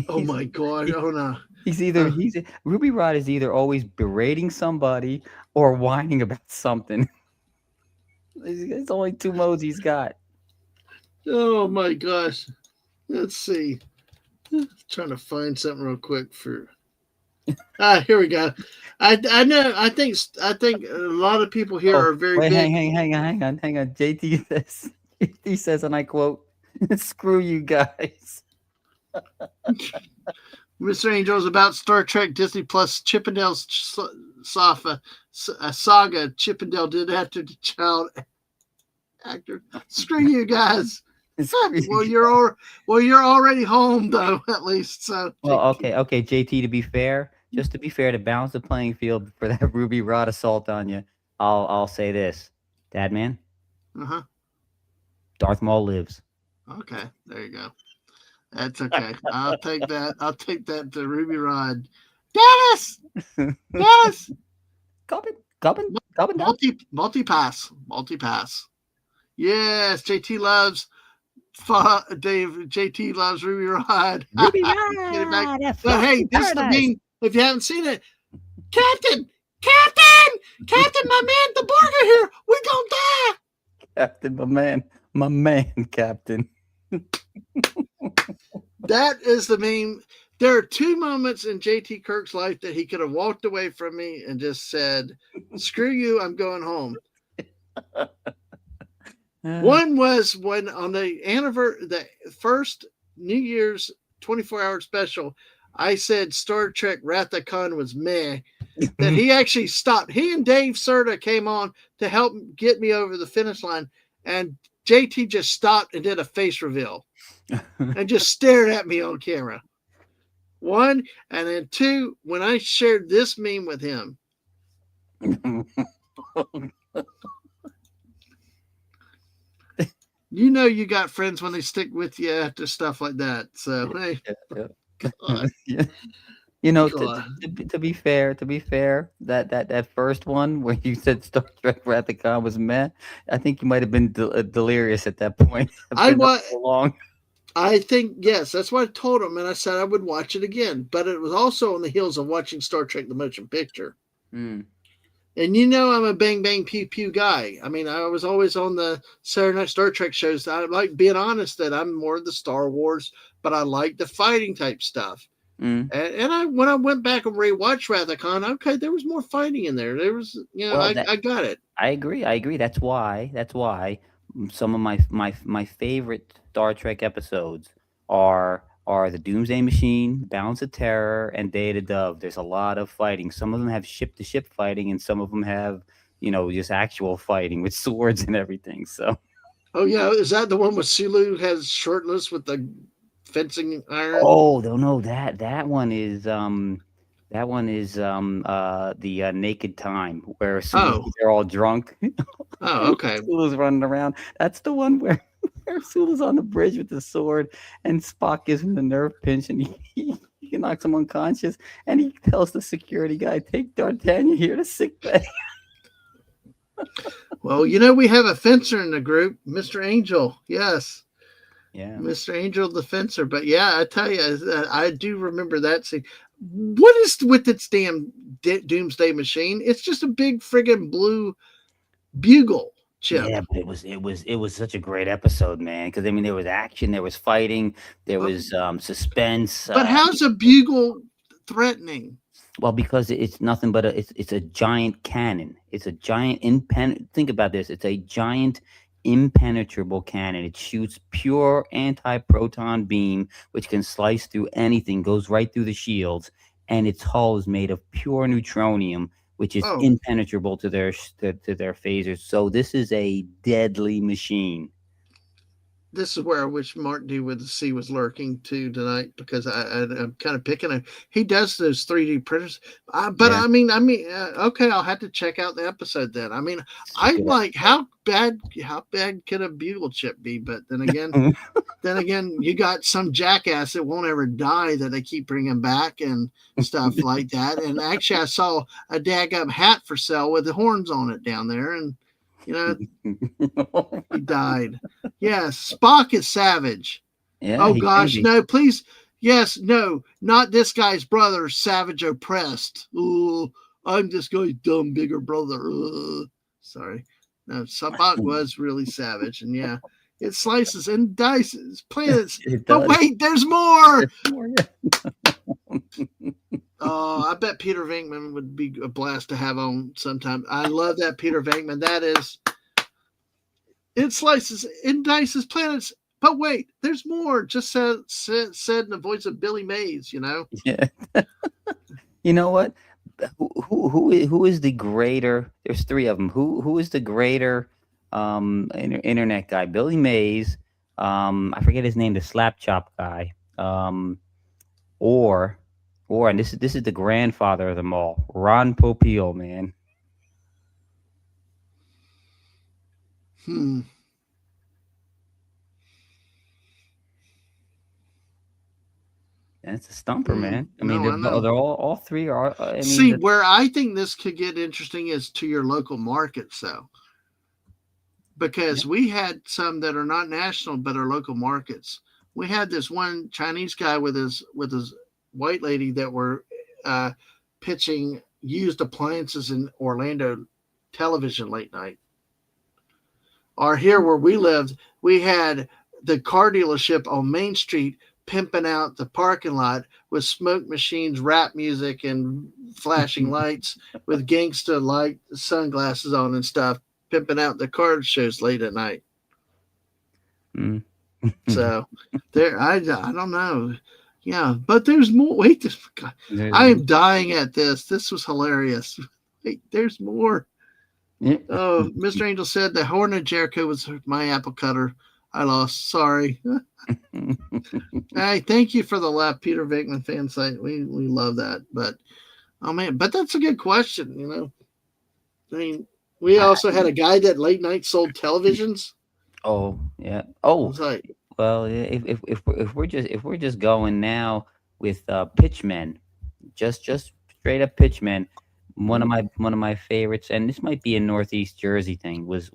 Oh my god. Oh no. Ruby Rod is either always berating somebody or whining about something. It's only two modes he's got. Oh my gosh. Let's see. I'm trying to find something real quick for. Here we go. I know. I think a lot of people here are very big. Hang on. JT says, and I quote, "Screw you guys." Mr. Angel is about Star Trek Disney Plus Chippendale's saga. Chippendale did after the child actor. Screw you guys. Well, you're already home though, at least. So okay. JT, to be fair, to balance the playing field for that Ruby Rod assault on you, I'll say this, Dadman. Darth Maul lives. Okay, there you go. That's okay. I'll take that to Ruby Rod. Dennis. Cobbin. Multi-pass. Yes, JT loves Dave. JT loves Ruby Rod. Ruby Rod. But hey, this is the meme. If you haven't seen it, Captain, my man, the Borg are here. We gonna die. Captain, my man, Captain. That is the meme. There are two moments in JT Kirk's life that he could have walked away from me and just said, "Screw you, I'm going home." One was when on the first New Year's 24-hour special, I said Star Trek Wrath of Khan was meh. That he actually stopped. He and Dave Serta came on to help get me over the finish line, and JT just stopped and did a face reveal and just stared at me on camera. One, and then two, when I shared this meme with him. You got friends when they stick with you after stuff like that. So hey. Yeah. To be fair, that first one where you said Star Trek Wrath of Khan was meh, I think you might have been delirious at that point. I think, yes, that's what I told him, and I said I would watch it again. But it was also on the heels of watching Star Trek the Motion Picture. And you know I'm a bang bang pew pew guy. I mean, I was always on the Saturday Night Star Trek shows. I like being honest that I'm more of the Star Wars, but I like the fighting type stuff. Mm. And I when I went back and rewatched Rathacon, okay, there was more fighting in there. There was, Well, I got it. I agree. I agree. That's why some of my favorite Star Trek episodes are the Doomsday Machine, Balance of Terror, and Day of the Dove. There's a lot of fighting. Some of them have ship to ship fighting, and some of them have just actual fighting with swords and everything. So Oh yeah, is that the one with Sulu has shirtless with the fencing iron? oh no, that one is the Naked Time where Oh, they're all drunk. oh, okay. Sulu's running around. That's the one where, where Sulu's on the bridge with the sword, and Spock gives him the nerve pinch, and he knocks him unconscious, and he tells the security guy, "Take D'Artagnan here to sick bay." Well, we have a fencer in the group, Mr. Angel. Yes, Yeah, Mr. Angel the fencer. But yeah, I tell you, I do remember that scene. What is with its damn doomsday machine? It's just a big friggin' blue bugle chip. yeah, but it was such a great episode, man. Because I mean, there was action, there was fighting, there But, was suspense. but how's a bugle threatening? Well, because it's nothing but it's a giant cannon. It's a giant think about this. It's a giant impenetrable cannon. It shoots pure anti-proton beam, which can slice through anything, goes right through the shields, and its hull is made of pure neutronium, which is Oh, impenetrable to their phasers. So this is a deadly machine. this is where I wish Mark D with the C was lurking too tonight because I'm kind of picking him. He does those 3D printers, but Yeah, okay, I'll have to check out the episode then. I mean, it's a I good. like how bad can a bugle chip be? But then again, you got some jackass that won't ever die that they keep bringing back and stuff like that. And actually, I saw a daggum hat for sale with the horns on it down there, and you know he died. Yes, Spock is savage. Yeah, Oh he can gosh, be. no, please. Yes, no, not this guy's brother, savage oppressed. Ooh, I'm this guy's dumb bigger brother. Sorry. No, Spock was really savage, and yeah, it slices and dices planets. It But does. wait, there's more. Yeah. Oh, I bet Peter Venkman would be a blast to have on sometime. I love that Peter Venkman. That is, it slices and dices planets. But wait, there's more. Just said in the voice of Billy Mays. Yeah. You know what? Who is the greater? There's three of them. Who is the greater internet guy? Billy Mays. I forget his name. The slap chop guy. Or and this is the grandfather of them all. Ron Popeil, man. Hmm. That's a stumper, man. I mean, No, I know. they're all three are. I mean, See, where I think this could get interesting is to your local markets, though, yeah. because we had some that are not national but are local markets. We had this one Chinese guy with his white lady that were uh, pitching used appliances in Orlando television late night. Or here where we lived, we had the car dealership on Main Street pimping out the parking lot with smoke machines, rap music, and flashing lights with gangsta light sunglasses on and stuff, pimping out the car shows late at night. Mm. So I don't know. Yeah, but there's more. Wait, God, There's I am dying at this. This was hilarious. Wait, there's more. yeah. Oh, Mr. Angel said the Horn of Jericho was my apple cutter. I lost. Sorry. Hey, thank you for the laugh, Peter Venkman fan site. We love that. But oh man, but that's a good question. I mean, we I, also had a guy that late night sold televisions. oh yeah. I Oh was like, well, if we're just going now with pitchmen, just straight up pitchmen. One of my favorites, and this might be a Northeast Jersey thing, was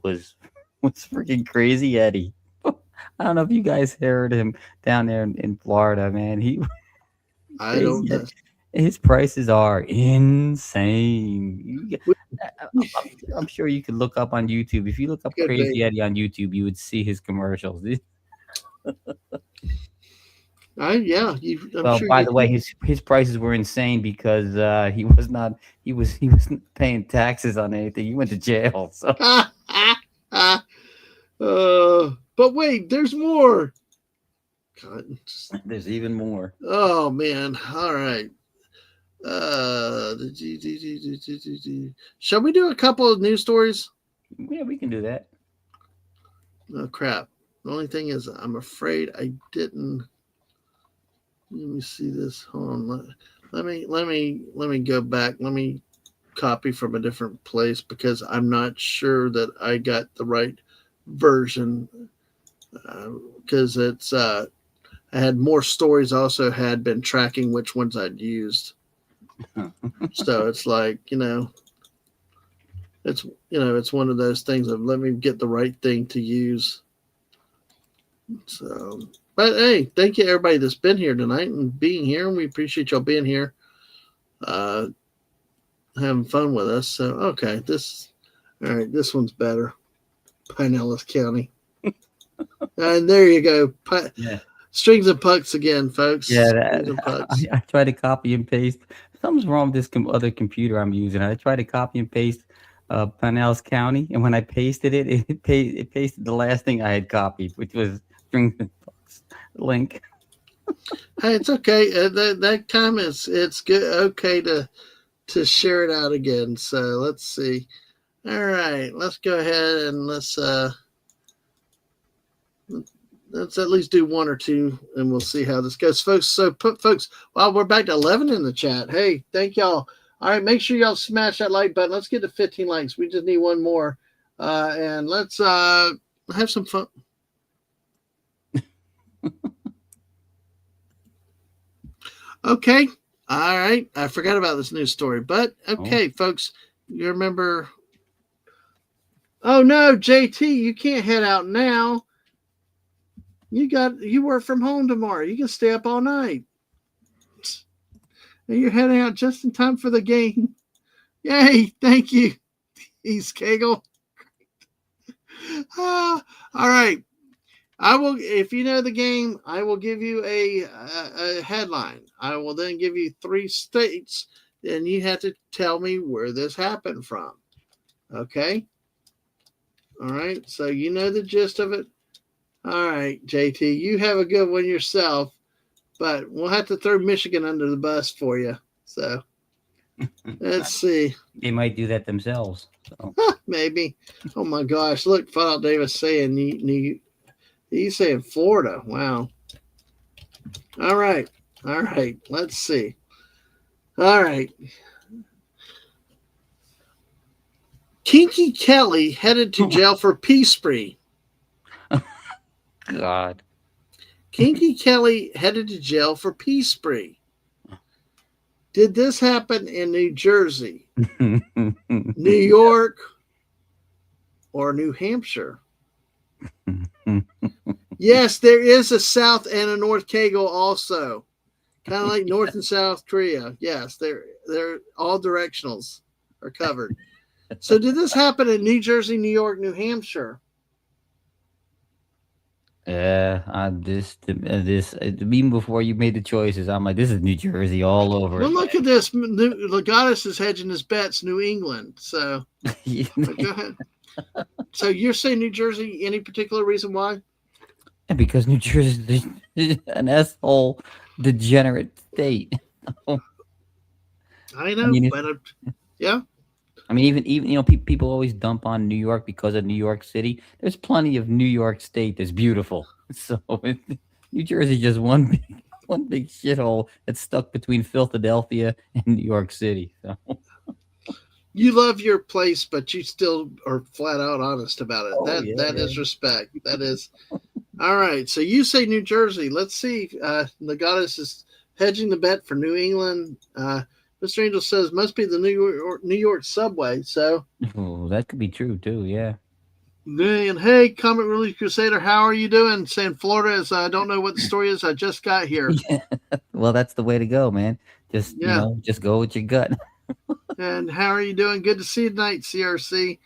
freaking Crazy Eddie. I don't know if you guys heard him down there in Florida, man. He I Crazy don't know. Eddie. His prices are insane. We I'm sure you could look up on YouTube. If you look up Could Crazy be. Eddie on YouTube, you would see his commercials. Yeah, I'm Well, sure by you the way, can. his prices were insane because he wasn't paying taxes on anything. He went to jail. So But wait, there's more. God, there's even more. oh man! All right. Shall we do a couple of news stories? Yeah, we can do that. Oh crap! The only thing is, I'm afraid I didn't. Let me see this. Hold on. Let me go back. Let me copy from a different place because I'm not sure that I got the right version. Because I had more stories. I also had been tracking which ones I'd used. So it's like it's one of those things of let me get the right thing to use. So, but hey, thank you everybody that's been here tonight and being here, and we appreciate y'all being here, uh, having fun with us. So, okay, all right, this one's better. Pinellas County, and there you go. Yeah. Strings and pucks again, folks. Yeah, Strings and pucks. I try to copy and paste. Something's wrong with this other computer I'm using. I try to copy and paste Pinellas County, and when I pasted it, it pasted the last thing I had copied, which was strings and pucks link. Hey, it's okay. That time it's good. Okay to share it out again. So let's see. All right, let's go ahead and let's at least do one or two, and we'll see how this goes, folks. So, folks, wow, we're back to 11 in the chat. Hey, thank y'all. All right, make sure y'all smash that like button. Let's get to 15 likes. We just need one more, and let's have some fun. Okay, all right. I forgot about this news story, but okay, folks, you remember? Oh no, JT, you can't head out now. You work from home tomorrow. You can stay up all night. And you're heading out just in time for the game. Yay, thank you, East Kagle. All right. I will, if you know the game, I will give you a headline. I will then give you 3 states, and you have to tell me where this happened from. Okay? All right. So you know the gist of it. All right, JT, you have a good one yourself, but we'll have to throw Michigan under the bus for you. So let's see. They might do that themselves. So. Maybe. Oh my gosh! Look, Fallout Davis saying he's saying Florida. Wow. All right. Let's see. All right. Kinky Kelly headed to jail for peace spree. God. Kinky Kelly headed to jail for peace spree. Did this happen in New Jersey, New York, or New Hampshire? Yes, there is a South and a North Kagle also. Kind of like North and South Korea. Yes, they're all directionals are covered. So did this happen in New Jersey, New York, New Hampshire? Even before you made the choices, I'm like, this is New Jersey all over. Well, look at this. Legatus is hedging his bets, New England. So go ahead. So you're saying New Jersey? Any particular reason why? Because New Jersey is an asshole, degenerate state. I know, but yeah. I mean, even people always dump on New York because of New York City. There's plenty of New York State that's beautiful. So New Jersey just one big shithole that's stuck between Philadelphia and New York City. So. You love your place, but you still are flat out honest about it. That is respect. That is all right. So you say New Jersey. Let's see. Legatus is hedging the bet for New England. Mr. Angel says must be the New York subway. So that could be true too. Yeah. And hey, Comet Relief Crusader, how are you doing? Saying Florida is. I don't know what the story is. I just got here. Yeah. Well, that's the way to go, man. Just just go with your gut. And how are you doing? Good to see you tonight, CRC.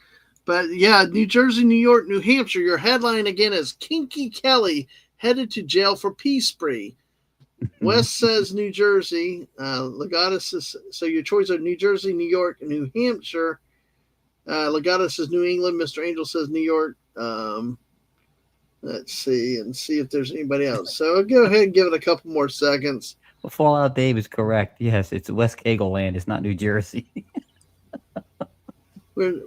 But yeah, New Jersey, New York, New Hampshire. Your headline again is Kinky Kelly headed to jail for pee spree. West says New Jersey. Legatus is, so your choice are New Jersey, New York, and New Hampshire. Legatus says New England. Mr. Angel says New York. Let's see and see if there's anybody else. So I'll go ahead and give it a couple more seconds. Well, Fallout Dave is correct. Yes, it's West Kagle land. It's not New Jersey. Where did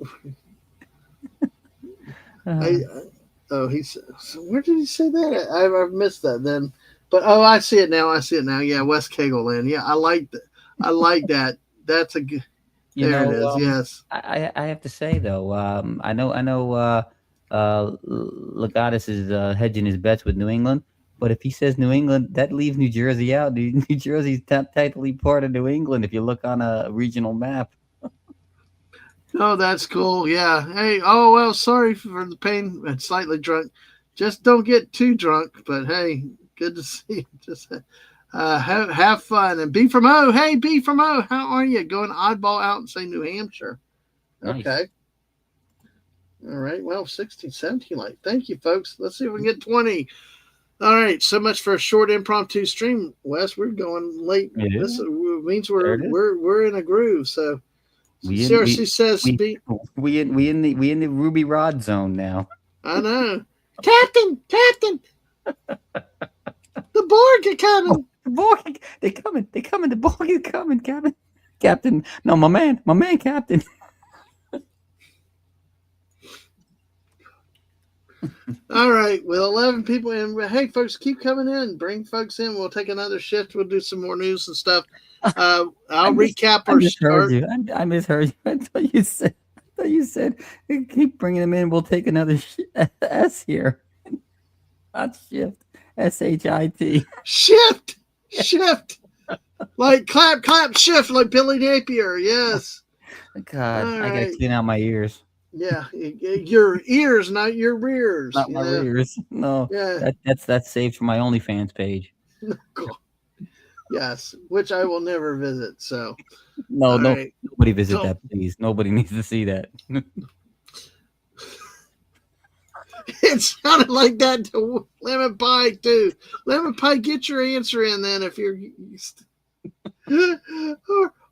he say that? I've missed that then. But I see it now. Yeah, West Kagle land. Yeah, I like that. I like that. That's a good. There it is. Yes. I have to say though, I know. Legatus is hedging his bets with New England, but if he says New England, that leaves New Jersey out. New Jersey's technically part of New England if you look on a regional map. Oh, that's cool. Yeah. Hey. Oh well. Sorry for the pain. I'm slightly drunk. Just don't get too drunk. But hey, good to see you. Just have fun and B from O. Hey, B from O. How are you? Going oddball out and say New Hampshire. Nice. Okay. All right. Well, 16, 17 light. Thank you, folks. Let's see if we can get 20. All right. So much for a short impromptu stream, Wes. We're going late. Yeah. This means we're in a groove. So CRC says we in the Ruby Rod zone now. I know. Captain. The Borg are coming. Oh, the Borg, they're coming. The Borg is coming, Captain. No, my man, Captain. All right, with 11 people in, hey folks, keep coming in. Bring folks in. We'll take another shift. We'll do some more news and stuff. I'll recap our start. I misheard you. I thought you said keep bringing them in. We'll take another S here. Not shift. SHIT. Shift. Like clap, shift, like Billy Napier. Yes. God, I gotta clean out my ears. Yeah, your ears, not your rears. Not my rears. No. Yeah. That's saved for my OnlyFans page. Cool. Yes, which I will never visit. So. Nobody visit that, please. Nobody needs to see that. It sounded like that to Lemon Pie too. Lemon Pie, get your answer in then if you're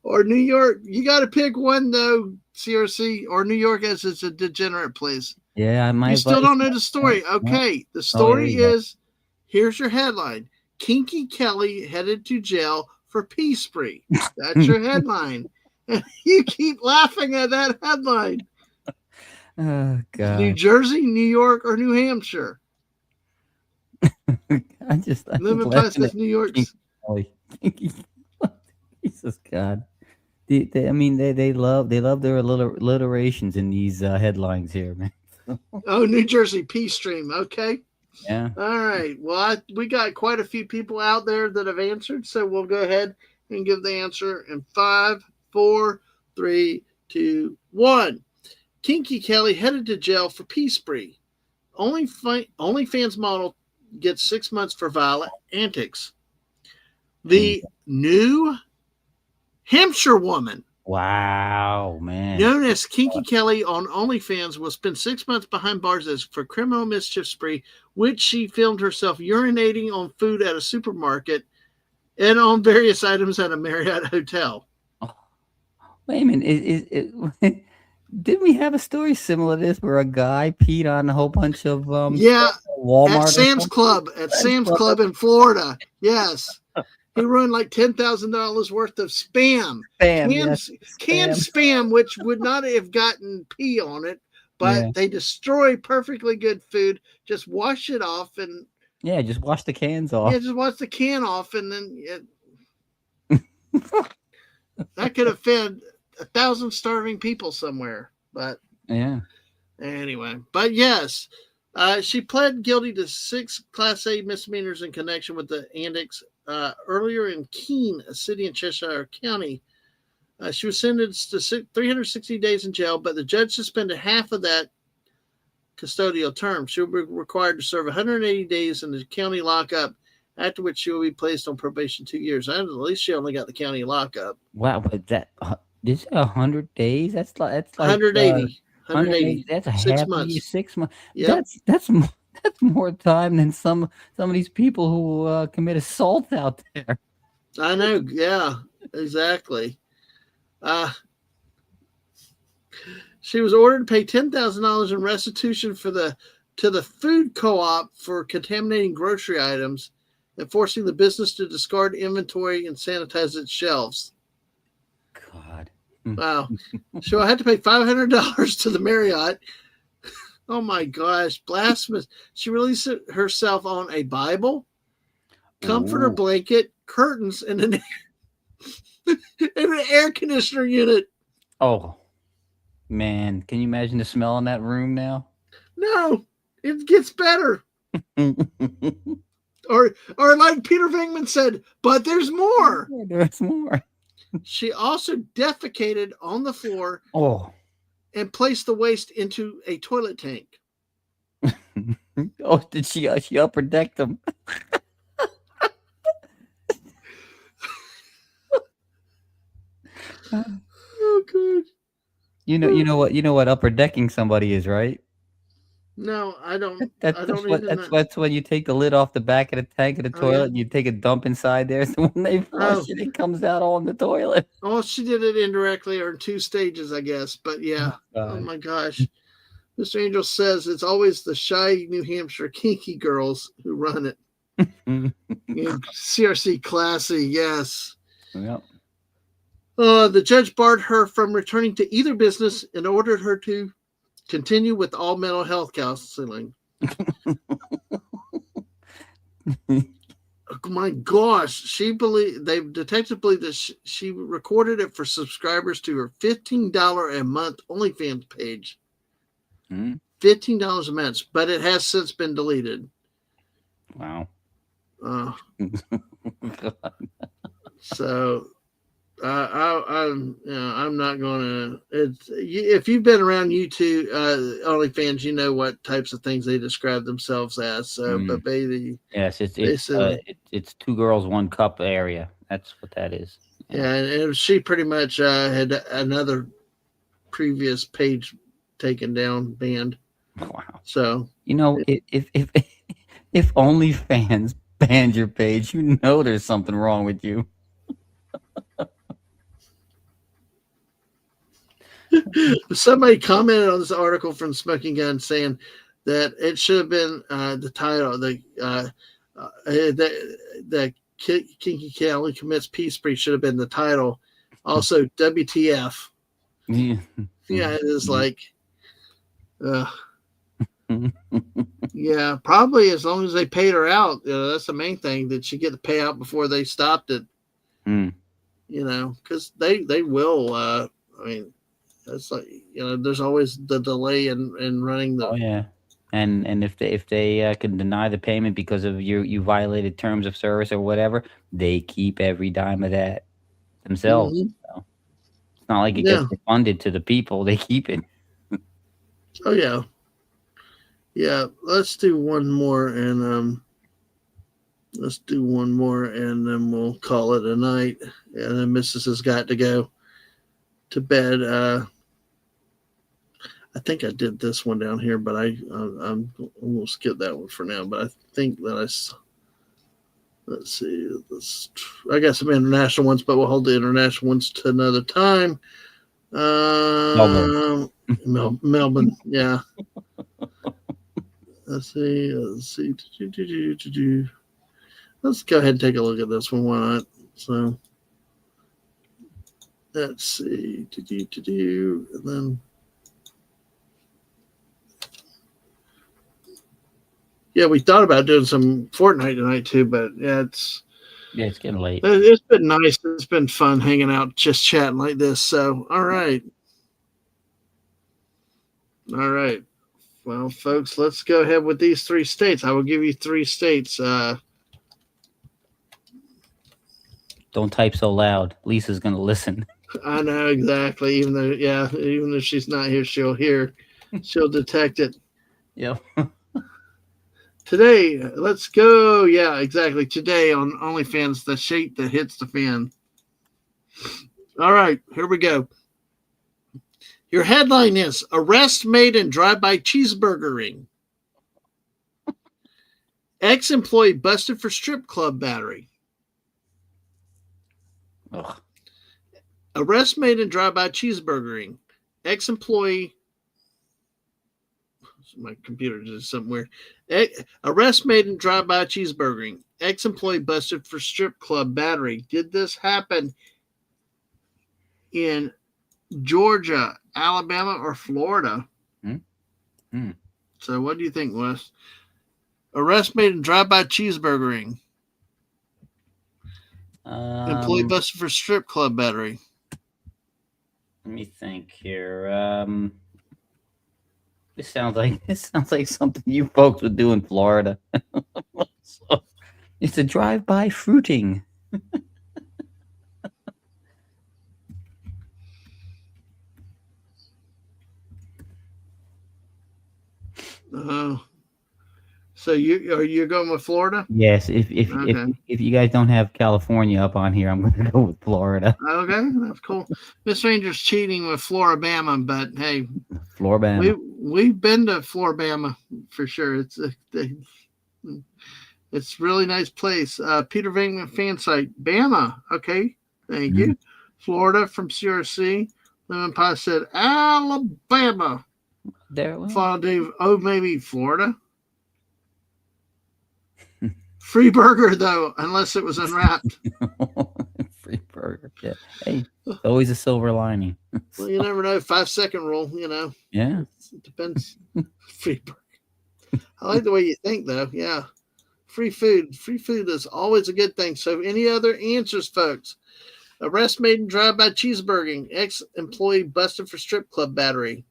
or New York. You got to pick one though, CRC or New York as it's a degenerate place. Yeah, I might. You still don't know the story. Okay, the story is here's your headline: Kinky Kelly headed to jail for pee spree. That's your headline, and you keep laughing at that headline. Oh God! New Jersey, New York, or New Hampshire? I just Lemon Pie says New York. Jesus God! They love their alliterations in these headlines here, man. Oh, New Jersey P stream. Okay. Yeah. All right. Well, we got quite a few people out there that have answered, so we'll go ahead and give the answer in 5, 4, 3, 2, 1. Kinky Kelly headed to jail for pee spree. OnlyFans model gets 6 months for violent antics. The New Hampshire woman, wow, man, known as Kinky Kelly on OnlyFans, will spend 6 months behind bars for criminal mischief spree, which she filmed herself urinating on food at a supermarket and on various items at a Marriott hotel. Oh, wait a minute, didn't we have a story similar to this where a guy peed on a whole bunch of Walmart at Sam's Club in Florida? Yes. He ruined like $10,000 worth of canned spam, which would not have gotten pee on it, but they destroy perfectly good food. Just wash it off and just wash the cans off. Yeah, just wash the can off, and then that could have fed 1,000 starving people somewhere. But anyway, but yes, she pled guilty to 6 Class A misdemeanors in connection with the antics. Earlier in Keene, a city in Cheshire County, she was sentenced to 360 days in jail, but the judge suspended half of that custodial term. She will be required to serve 180 days in the county lockup, after which she will be placed on probation 2 years. At least she only got the county lockup. Wow, but This 100 days. That's like 180. 180. 180. That's a 6 half a year, months. 6 months. Yep. That's more time than some of these people who commit assault out there. I know. Yeah, exactly. Uh, she was ordered to pay $10,000 in restitution to the food co-op for contaminating grocery items and forcing the business to discard inventory and sanitize its shelves. God. Wow. So I had to pay $500 to the Marriott. Oh my gosh, blasphemous. She released herself on a Bible, comforter Ooh. blanket, curtains, and and an air conditioner unit. Oh man, can you imagine the smell in that room now? No, it gets better. Or like Peter Venkman said, but there's more. There's more. She also defecated on the floor Oh. and placed the waste into a toilet tank. Oh, did she upper decked them? Oh, good. You know what upper decking somebody is, right? No, I don't. That, I that's don't what even that's know. that's when you take the lid off the back of the tank of the Oh yeah. toilet and you take a dump inside there. So when they Oh, flush it, it comes out all in the toilet. oh, she did it indirectly or in 2 stages, I guess. But yeah. Oh Oh God. my gosh. Mr. Angel says it's always the shy New Hampshire kinky girls who run it. Yeah, CRC classy, yes. Yep. The judge barred her from returning to either business and ordered her to continue with all mental health counseling. Oh my gosh, detectives believe that she recorded it for subscribers to her $15 a month OnlyFans page. $15 a month, but it has since been deleted. Wow. So I'm not going to. If you've been around YouTube OnlyFans, you know what types of things they describe themselves as. So, but baby, Yes, basically, it's 2 girls, 1 cup area. That's what that is. yeah, and she pretty much had another previous page taken down, banned. Wow. So if OnlyFans banned your page, you know there's something wrong with you. somebody commented on this article from Smoking Gun saying that it should have been the title, the Kinky Kelly commits peace breach should have been the title. Also, WTF? Yeah. Yeah, it is like, yeah, probably as long as they paid her out. That's the main thing. Did she get the payout before they stopped it? Because they will. I mean, that's like there's always the delay in running the. Oh yeah, and if they can deny the payment because of you violated terms of service or whatever, they keep every dime of that themselves. Mhm. So it's not like it Yeah. gets refunded to the people; they keep it. Oh yeah. Yeah. Let's do one more and then we'll call it a night. And then Mrs. has got to go to bed. I think I did this one down here, but I'm we'll skip that one for now. But I think that let's see. I got some international ones, but we'll hold the international ones to another time. Melbourne, yeah. Let's see. Let's go ahead and take a look at this one. Why not? So let's see. And then. Yeah, we thought about doing some Fortnite tonight too, but it's getting late. It's been nice. It's been fun hanging out, just chatting like this. So, all right. Well, folks, let's go ahead with these 3 states. I will give you 3 states. Don't type so loud. Lisa's gonna listen. I know exactly. Even though she's not here, she'll hear. She'll detect it. Yep. Today, let's go. Yeah, exactly. Today on OnlyFans, the shape that hits the fan. All right, here we go. Your headline is Arrest Made in Drive-By Cheeseburgering. Ex-employee busted for strip club battery. Ugh. Arrest made in drive-by cheeseburgering. Ex-employee. My computer did something weird. Arrest made in drive-by cheeseburgering. Ex-employee busted for strip club battery. Did this happen in Georgia, Alabama, or Florida? So what do you think, Wes? Arrest made in drive-by cheeseburgering. Employee busted for strip club battery. Let me think here. This sounds like something you folks would do in Florida. So, it's a drive-by fruiting. So you're going with Florida? Yes. If you guys don't have California up on here, I'm going to go with Florida. Okay, that's cool. Miss Ranger's cheating with Floribama, but hey, Floribama. We've been to Floribama for sure. It's really nice place. Peter Venkman fan site, Bama. Okay, thank you. Florida from CRC. Lemon Pie said Alabama. There. Well. Final Dave. Oh, maybe Florida. Free burger though, unless it was unwrapped. Free burger. Yeah. Hey, always a silver lining. Well, you never know. 5-second rule. Yeah. It depends. Free burger. I like the way you think though. Yeah. Free food. Free food is always a good thing. So, any other answers, folks? Arrest made in drive-by cheeseburgering. Ex-employee busted for strip club battery.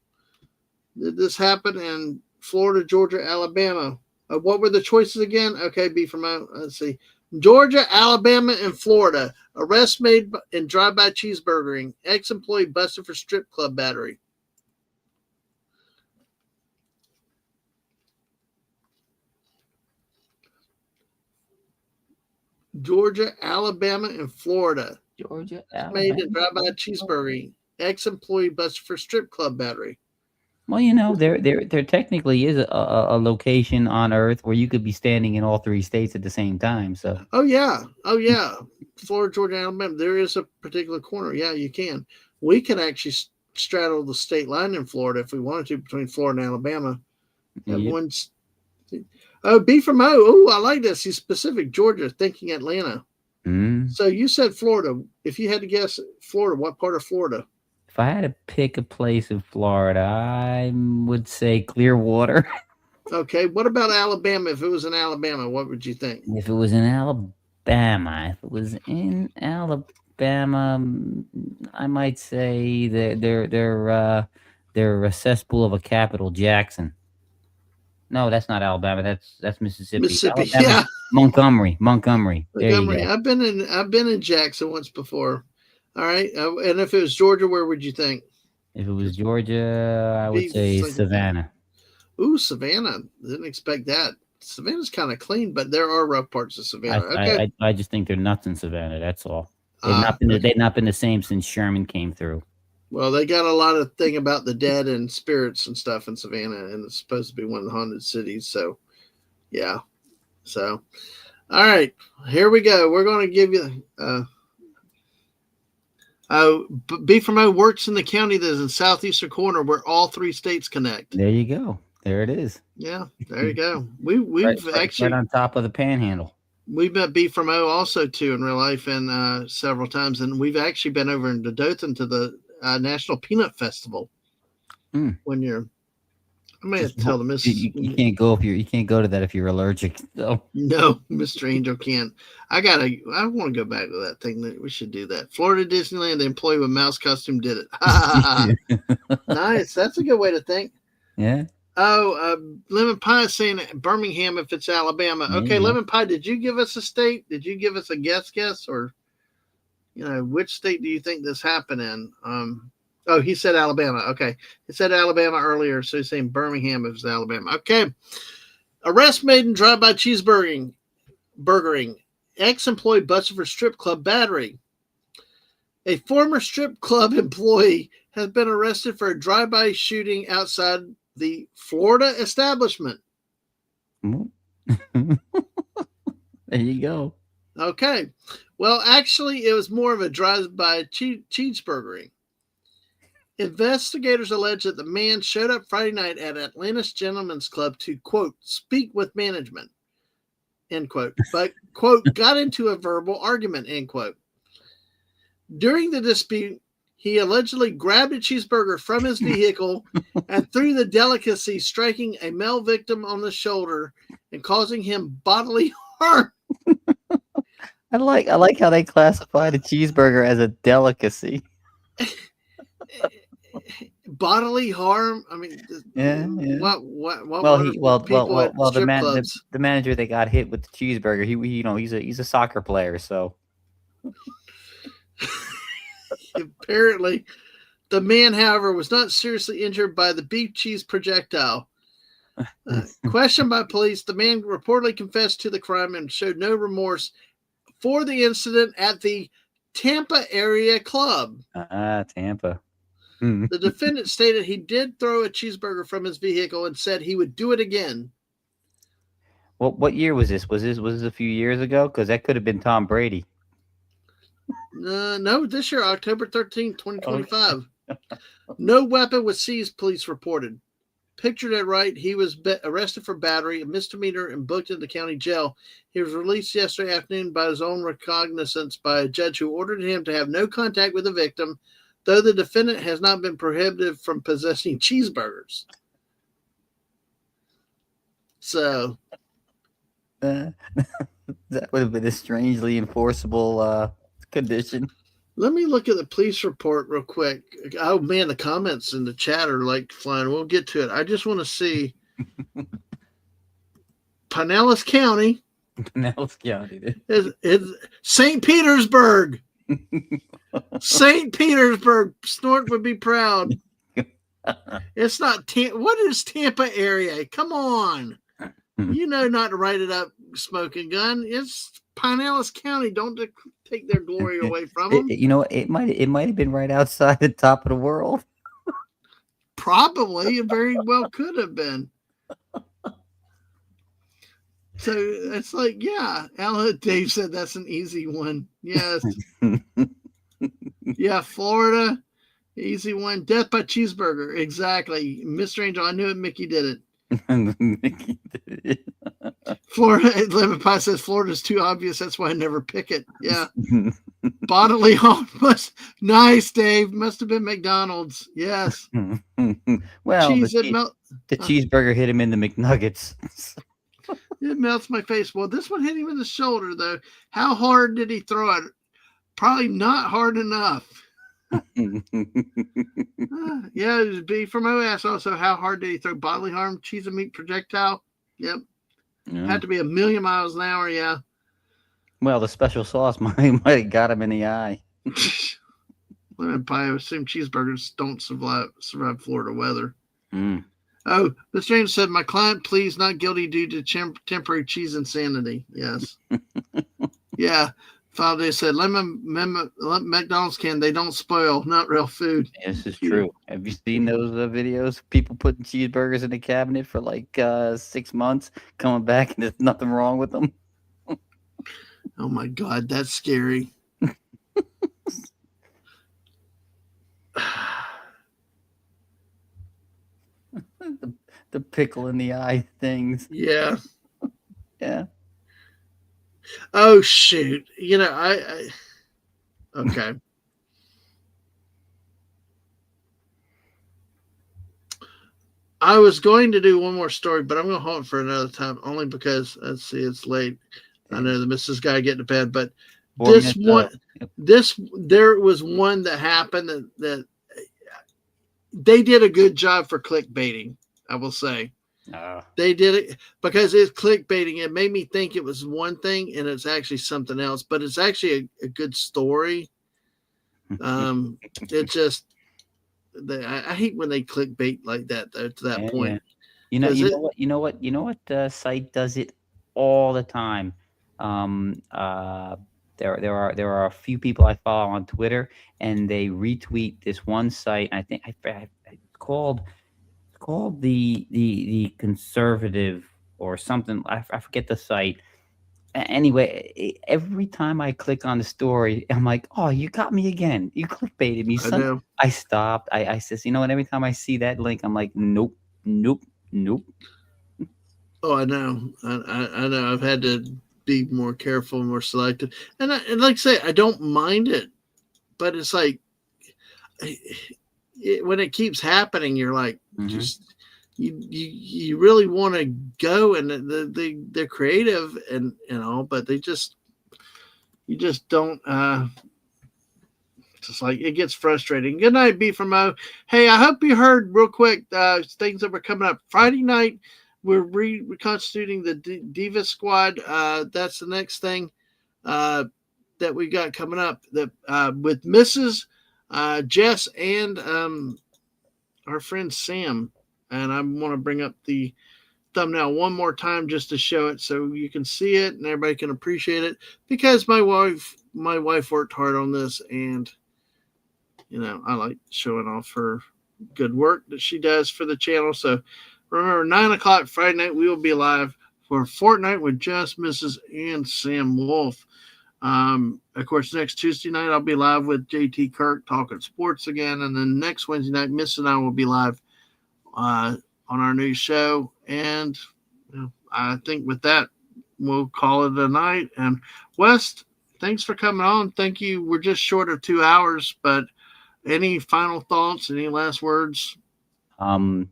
Did this happen in Florida, Georgia, Alabama? What were the choices again? Okay, B from let's see. Georgia, Alabama, and Florida. Arrest made in drive-by cheeseburgering. Ex-employee busted for strip club battery. Georgia, Alabama, and Florida. Georgia, Alabama. Made in drive-by cheeseburgering. Ex-employee busted for strip club battery. Well, there technically is a location on Earth where you could be standing in all three states at the same time. So. Oh yeah. Florida, Georgia, Alabama. There is a particular corner. Yeah, you can. We can actually straddle the state line in Florida if we wanted to between Florida and Alabama. Yep. Oh, B from O. Oh, I like this. He's specific. Georgia, thinking Atlanta. So you said Florida. If you had to guess Florida, what part of Florida? If I had to pick a place in Florida, I would say Clearwater. Okay. What about Alabama? If it was in Alabama, what would you think? If it was in Alabama, I might say they're a cesspool of a capital, Jackson. No, that's not Alabama. That's Mississippi. Mississippi, Alabama, yeah. Montgomery. There you go. I've been in Jackson once before. All right. And if it was Georgia, where would you think? If it was Georgia, I would say Savannah. Ooh, Savannah. Didn't expect that. Savannah's kind of clean, but there are rough parts of Savannah. Okay. I just think they're nuts in Savannah. That's all. They've not been the same since Sherman came through. Well, they got a lot of thing about the dead and spirits and stuff in Savannah, and it's supposed to be one of the haunted cities. So, yeah. So, all right, here we go. We're going to give you. B from O works in the county that is in southeastern corner where all three states connect. There you go. There it is. Yeah, there you go. We've actually right on top of the panhandle. We've met B from O also too in real life and several times, and we've actually been over in Dothan to the National Peanut Festival. When you're, I may have to tell the missus. You can't go you can't go to that if you're allergic. So. No, Mr. Angel can't. I want to go back to that thing. We should do that. Florida Disneyland, the employee with mouse costume did it. Nice. That's a good way to think. Yeah. Oh, Lemon Pie is saying Birmingham if it's Alabama. Okay, Lemon Pie, did you give us a state? Did you give us a guess, or which state do you think this happened in? Oh, he said Alabama. Okay, he said Alabama earlier, so he's saying Birmingham if it's Alabama. Okay, arrest made in drive-by cheeseburgering. Ex-employee busted for strip club battery. A former strip club employee has been arrested for a drive-by shooting outside the Florida establishment. There you go. Okay. Well, actually, it was more of a drive-by cheeseburgering. Investigators allege that the man showed up Friday night at Atlanta's Gentlemen's Club to, quote, speak with management, end quote, but, quote, got into a verbal argument, end quote. During the dispute, he allegedly grabbed a cheeseburger from his vehicle and threw the delicacy, striking a male victim on the shoulder and causing him bodily harm. I like how they classify the cheeseburger as a delicacy. Bodily harm. I mean, Yeah. what Well, people at strip clubs? the manager that got hit with the cheeseburger, he's a soccer player, so Apparently, the man, however, was not seriously injured by the beef cheese projectile. Questioned by police, the man reportedly confessed to the crime and showed no remorse for the incident at the Tampa area club. Tampa. The defendant stated he did throw a cheeseburger from his vehicle and said he would do it again. What year was this? Was this a few years ago? Because that could have been Tom Brady. No, this year, October 13th, 2025. No weapon was seized, police reported. Pictured it right, he was arrested for battery, a misdemeanor, and booked into county jail. He was released yesterday afternoon by his own recognizance by a judge who ordered him to have no contact with the victim, though the defendant has not been prohibited from possessing cheeseburgers. So that would have been a strangely enforceable condition. let me look at the police report real quick. Oh man, the comments in the chat are like flying. We'll get to it. I just want to see Pinellas County. Pinellas County is St. Petersburg. St. Petersburg. Snort would be proud. It's not what is Tampa area? Come on. You know not to write it up, smoking gun. It's Pinellas County. Don't take their glory away from them. It might have been right outside the top of the world. Probably. It very well could have been. So it's like, yeah, Dave said that's an easy one. Yes. Yeah, Florida, easy one. Death by cheeseburger. Exactly. Mr. Angel, I knew it. Mickey did it. Mickey did it. Florida, Lemon Pie says Florida's too obvious. That's why I never pick it. Yeah. Bodily harm nice, Dave. Must have been McDonald's. Yes. Well, the cheeseburger hit him in the McNuggets. It melts my face. Well, this one hit him in the shoulder, though. How hard did he throw it? Probably not hard enough. Yeah, it would be from OS also. How hard did he throw? Bodily harm, cheese and meat projectile? Yep. Yeah. Had to be 1,000,000 miles an hour, yeah. Well, the special sauce might have got him in the eye. Lemon pie, I assume cheeseburgers don't survive Florida weather. Mm. Oh, Mr. James said, my client pleads not guilty due to temporary cheese insanity. Yes. Yeah. Father said, McDonald's they don't spoil, not real food. This is true. Have you seen those videos? People putting cheeseburgers in the cabinet for like 6 months, coming back and there's nothing wrong with them. Oh my God, that's scary. the pickle in the eye things. Yeah. Yeah. Oh shoot! I okay. I was going to do one more story, but I'm going to hold it for another time, only because let's see, it's late. I know the Mrs. Guy getting to bed, but there was one that happened that they did a good job for clickbaiting. I will say. They did it because it's clickbaiting. It made me think it was one thing and it's actually something else, but it's actually a good story. It just, I hate when they clickbait like that though, to that point. Yeah. You know what site does it all the time? there are a few people I follow on Twitter, and they retweet this one site. I think it's called the conservative or something. I forget the site. Anyway, every time I click on the story, I'm like, "Oh, you got me again. You clickbaited me, I son." know. I stopped. I says, you know, and every time I see that link, I'm like, "Nope, nope, nope." Oh, I know. I know. I've had to be more careful, more selective, and like I say, I don't mind it, but it's like when it keeps happening, you're like, Hmm. just you really want to go, and they're creative and all, but they just you just don't. Just like it gets frustrating. Good night, B from O. Hey, I hope you heard real quick things that were coming up Friday night. We're reconstituting the Diva Squad. That's the next thing uh, that we got coming up. That with Mrs. Jess and our friend Sam. And I want to bring up the thumbnail one more time just to show it so you can see it and everybody can appreciate it, because my wife worked hard on this, and I like showing off her good work that she does for the channel. So remember, 9 o'clock Friday night, we will be live for Fortnite with Jess, Mrs. and Sam Wolf. Of course, next Tuesday night, I'll be live with JT Kirk talking sports again. And then next Wednesday night, Miss and I will be live on our new show. And I think with that, we'll call it a night. And West, thanks for coming on. Thank you. We're just short of 2 hours, but any final thoughts? Any last words? Um.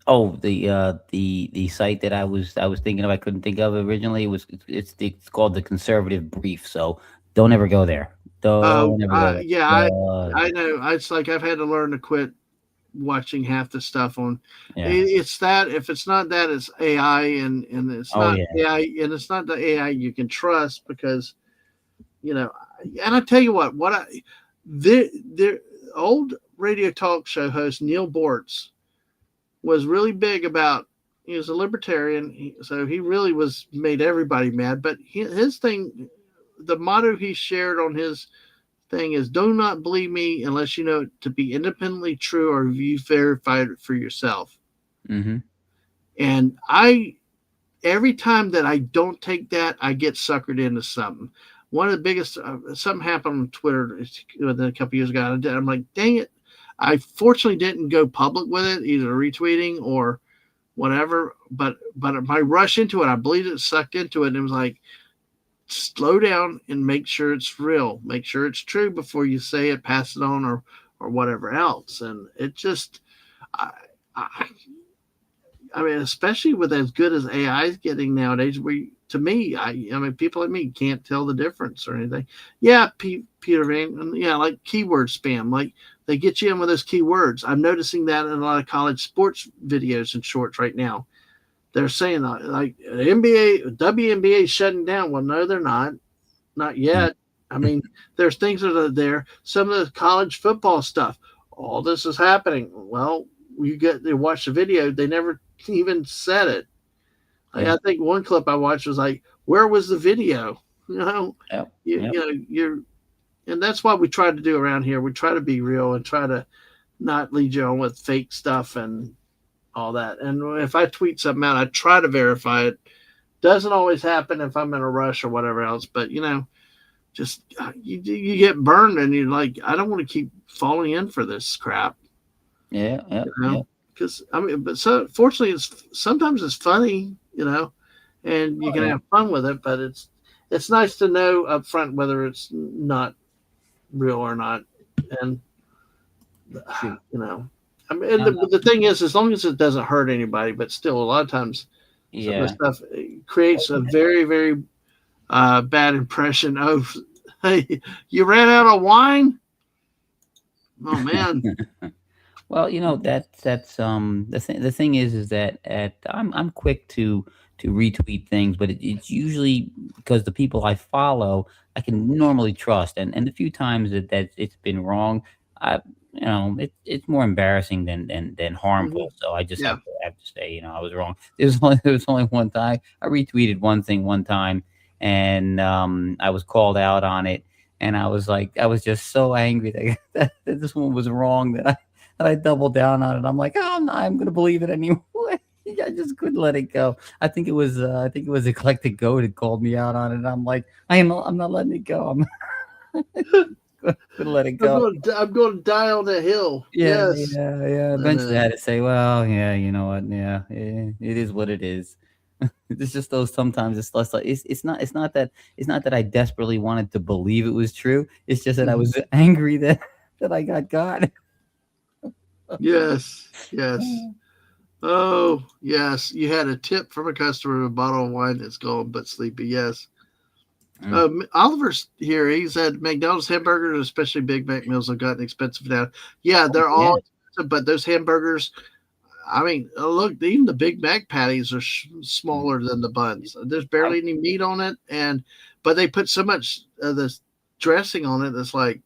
Oh, the site that I was thinking of, I couldn't think of originally. It's called the Conservative Brief. So don't ever go there. Oh, Don't ever go yeah, there. I know. It's like I've had to learn to quit watching half the stuff on. Yeah. It's that if it's not that, it's AI, and it's Oh not yeah. AI, and it's not the AI you can trust, because you know. And I tell you what the old radio talk show host Neil Bortz was really big about. He was a libertarian, so he really was made everybody mad. But his thing, the motto he shared on his thing is, "Do not believe me unless you know it to be independently true or you verified it for yourself." Mm-hmm. And I, every time that I don't take that, I get suckered into something. One of the biggest, something happened on Twitter a couple years ago. I'm like, dang it. I fortunately didn't go public with it, either retweeting or whatever. But if I rush into it, I believe it sucked into it. And it was like, slow down and make sure it's real. Make sure it's true before you say it, pass it on, or whatever else. And it just, I, I, I mean, especially with as good as AI is getting nowadays, to me, I mean, people like me can't tell the difference or anything. Yeah, Peter Van, yeah, like keyword spam, like they get you in with those keywords. I'm noticing that in a lot of college sports videos and shorts right now. They're saying like NBA, WNBA is shutting down. Well, no, they're not yet. I mean, there's things that are there. Some of the college football stuff, all this is happening. Well, you get to watch the video. They never even said it. Like, Yeah. I think one clip I watched was like, "Where was the video?" Yep. You Yep. know, and that's what we try to do around here. We try to be real and try to not lead you on with fake stuff and all that. And if I tweet something out, I try to verify it. Doesn't always happen if I'm in a rush or whatever else, but just you get burned, and you're like, I don't want to keep falling in for this crap, Yeah. you Yep. know. Yep. Because I mean, but so fortunately, it's sometimes it's funny, and you Oh can yeah. have fun with it. But it's nice to know up front whether it's not real or not, and True. you know. I mean, and No, no. the thing is, as long as it doesn't hurt anybody, but still, a lot of times, some of the Yeah. stuff creates a very, very bad impression of, hey, you ran out of wine? Oh, man. Well, that's the thing is that I'm quick to retweet things, but it's usually because the people I follow I can normally trust, and the few times that it's been wrong, I it's more embarrassing than Hmm. harmful. So I just Yeah. have to say, I was wrong. There was only one time I retweeted one thing one time, and I was called out on it, and I was like, I was just so angry that this one was wrong that I doubled down on it. I'm like, oh, I'm gonna believe it anyway. I just couldn't let it go. I think it was Eclectic Goat that called me out on it. And I'm like, I'm not letting it go. I'm gonna let it go. I'm going to die on that hill. Yeah, Yes. yeah. Eventually, I had to say, well, yeah, you know what? Yeah, it is what it is. It's just those sometimes it's less like it's not that I desperately wanted to believe it was true. It's just that I Mhm. was angry that I got. Yes. Yes. Oh, yes. You had a tip from a customer of a bottle of wine that's gone but sleepy. Yes. Mm. Oliver's here. He said McDonald's hamburgers, especially Big Mac meals, have gotten expensive now. Yeah, Oh, they're yeah. all expensive, but those hamburgers, I mean, look, even the Big Mac patties are Mm. smaller than the buns. There's I barely any meat on it, but they put so much of this dressing on it that's like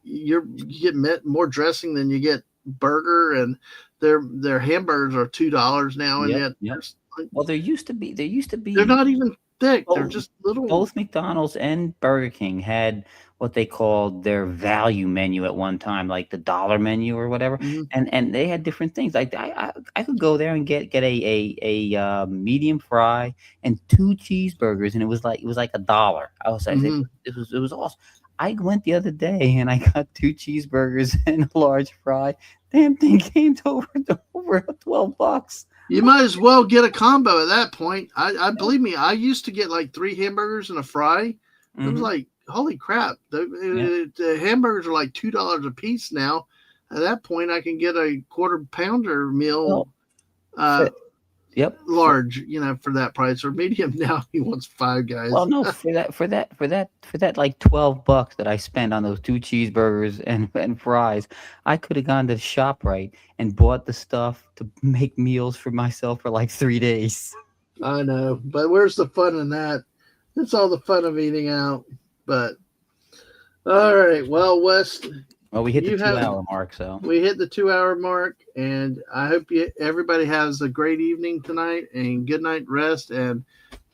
you get more dressing than you get burger, and their hamburgers are $2 now, and Yep, yet yep. Well, there used to they're be not even thick. They're both just little. both McDonald's and Burger King had what they called their value menu at one time, like the dollar menu or whatever, Mhm, and they had different things. Like I could go there and get a medium fry and 2 cheeseburgers, and it was like a dollar. I was like, mhm. it was awesome. I went the other day and I got 2 cheeseburgers and a large fry. Damn thing came to over 12 bucks. You might as well get a combo at that point. I believe me, I used to get like 3 hamburgers and a fry. It was Mhm. like, holy crap! Yeah. The hamburgers are like $2 a piece now. At that point, I can get a quarter pounder meal, Well, uh, for yep. large, for that price, or medium. Now he wants Five Well, Guys. no, for that like 12 bucks that I spent on those 2 cheeseburgers and fries, I could have gone to ShopRite and bought the stuff to make meals for myself for like 3 days. I know, but where's the fun in that? It's all the fun of eating out. But all right, well, Wes, Well, we hit the you have 2-hour mark, so we hit the 2 hour mark, and I hope everybody has a great evening tonight and good night rest, and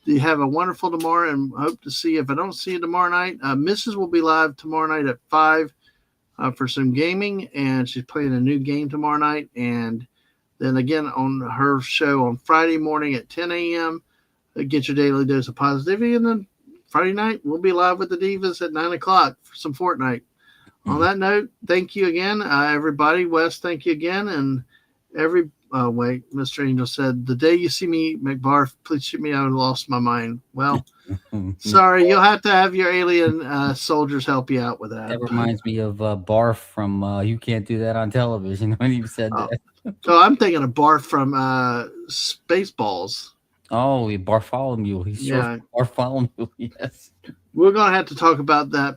you have a wonderful tomorrow, and hope to see you. If I don't see you tomorrow night, Mrs. will be live tomorrow night at 5 for some gaming, and she's playing a new game tomorrow night, and then again on her show on Friday morning at 10 a.m. Get your daily dose of positivity, and then Friday night we'll be live with the Divas at 9 o'clock for some Fortnite. On mhm. that note, thank you again, everybody. Wes, thank you again. And wait, Mr. Angel said, the day you see me, McBarf, please shoot me. I lost my mind. Well, sorry, you'll have to have your alien soldiers help you out with that. That reminds me of Barf from You Can't Do That on Television when you said Oh, that. oh, I'm thinking of Barf from Spaceballs. Oh, Bartholomew. He's short Yeah, for Bartholomew. Yes. we're going to have to talk about that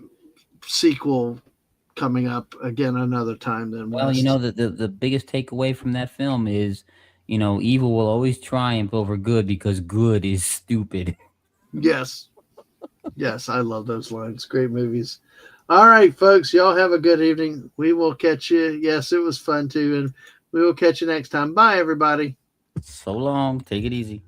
sequel coming up again another time then, Well, you West. know, the biggest takeaway from that film is, you know, evil will always triumph over good because good is stupid. Yes. Yes, I love those lines. Great movies. All right, folks, y'all have a good evening. We will catch you. Yes, it was fun too, and we will catch you next time. Bye, everybody. So long. Take it easy.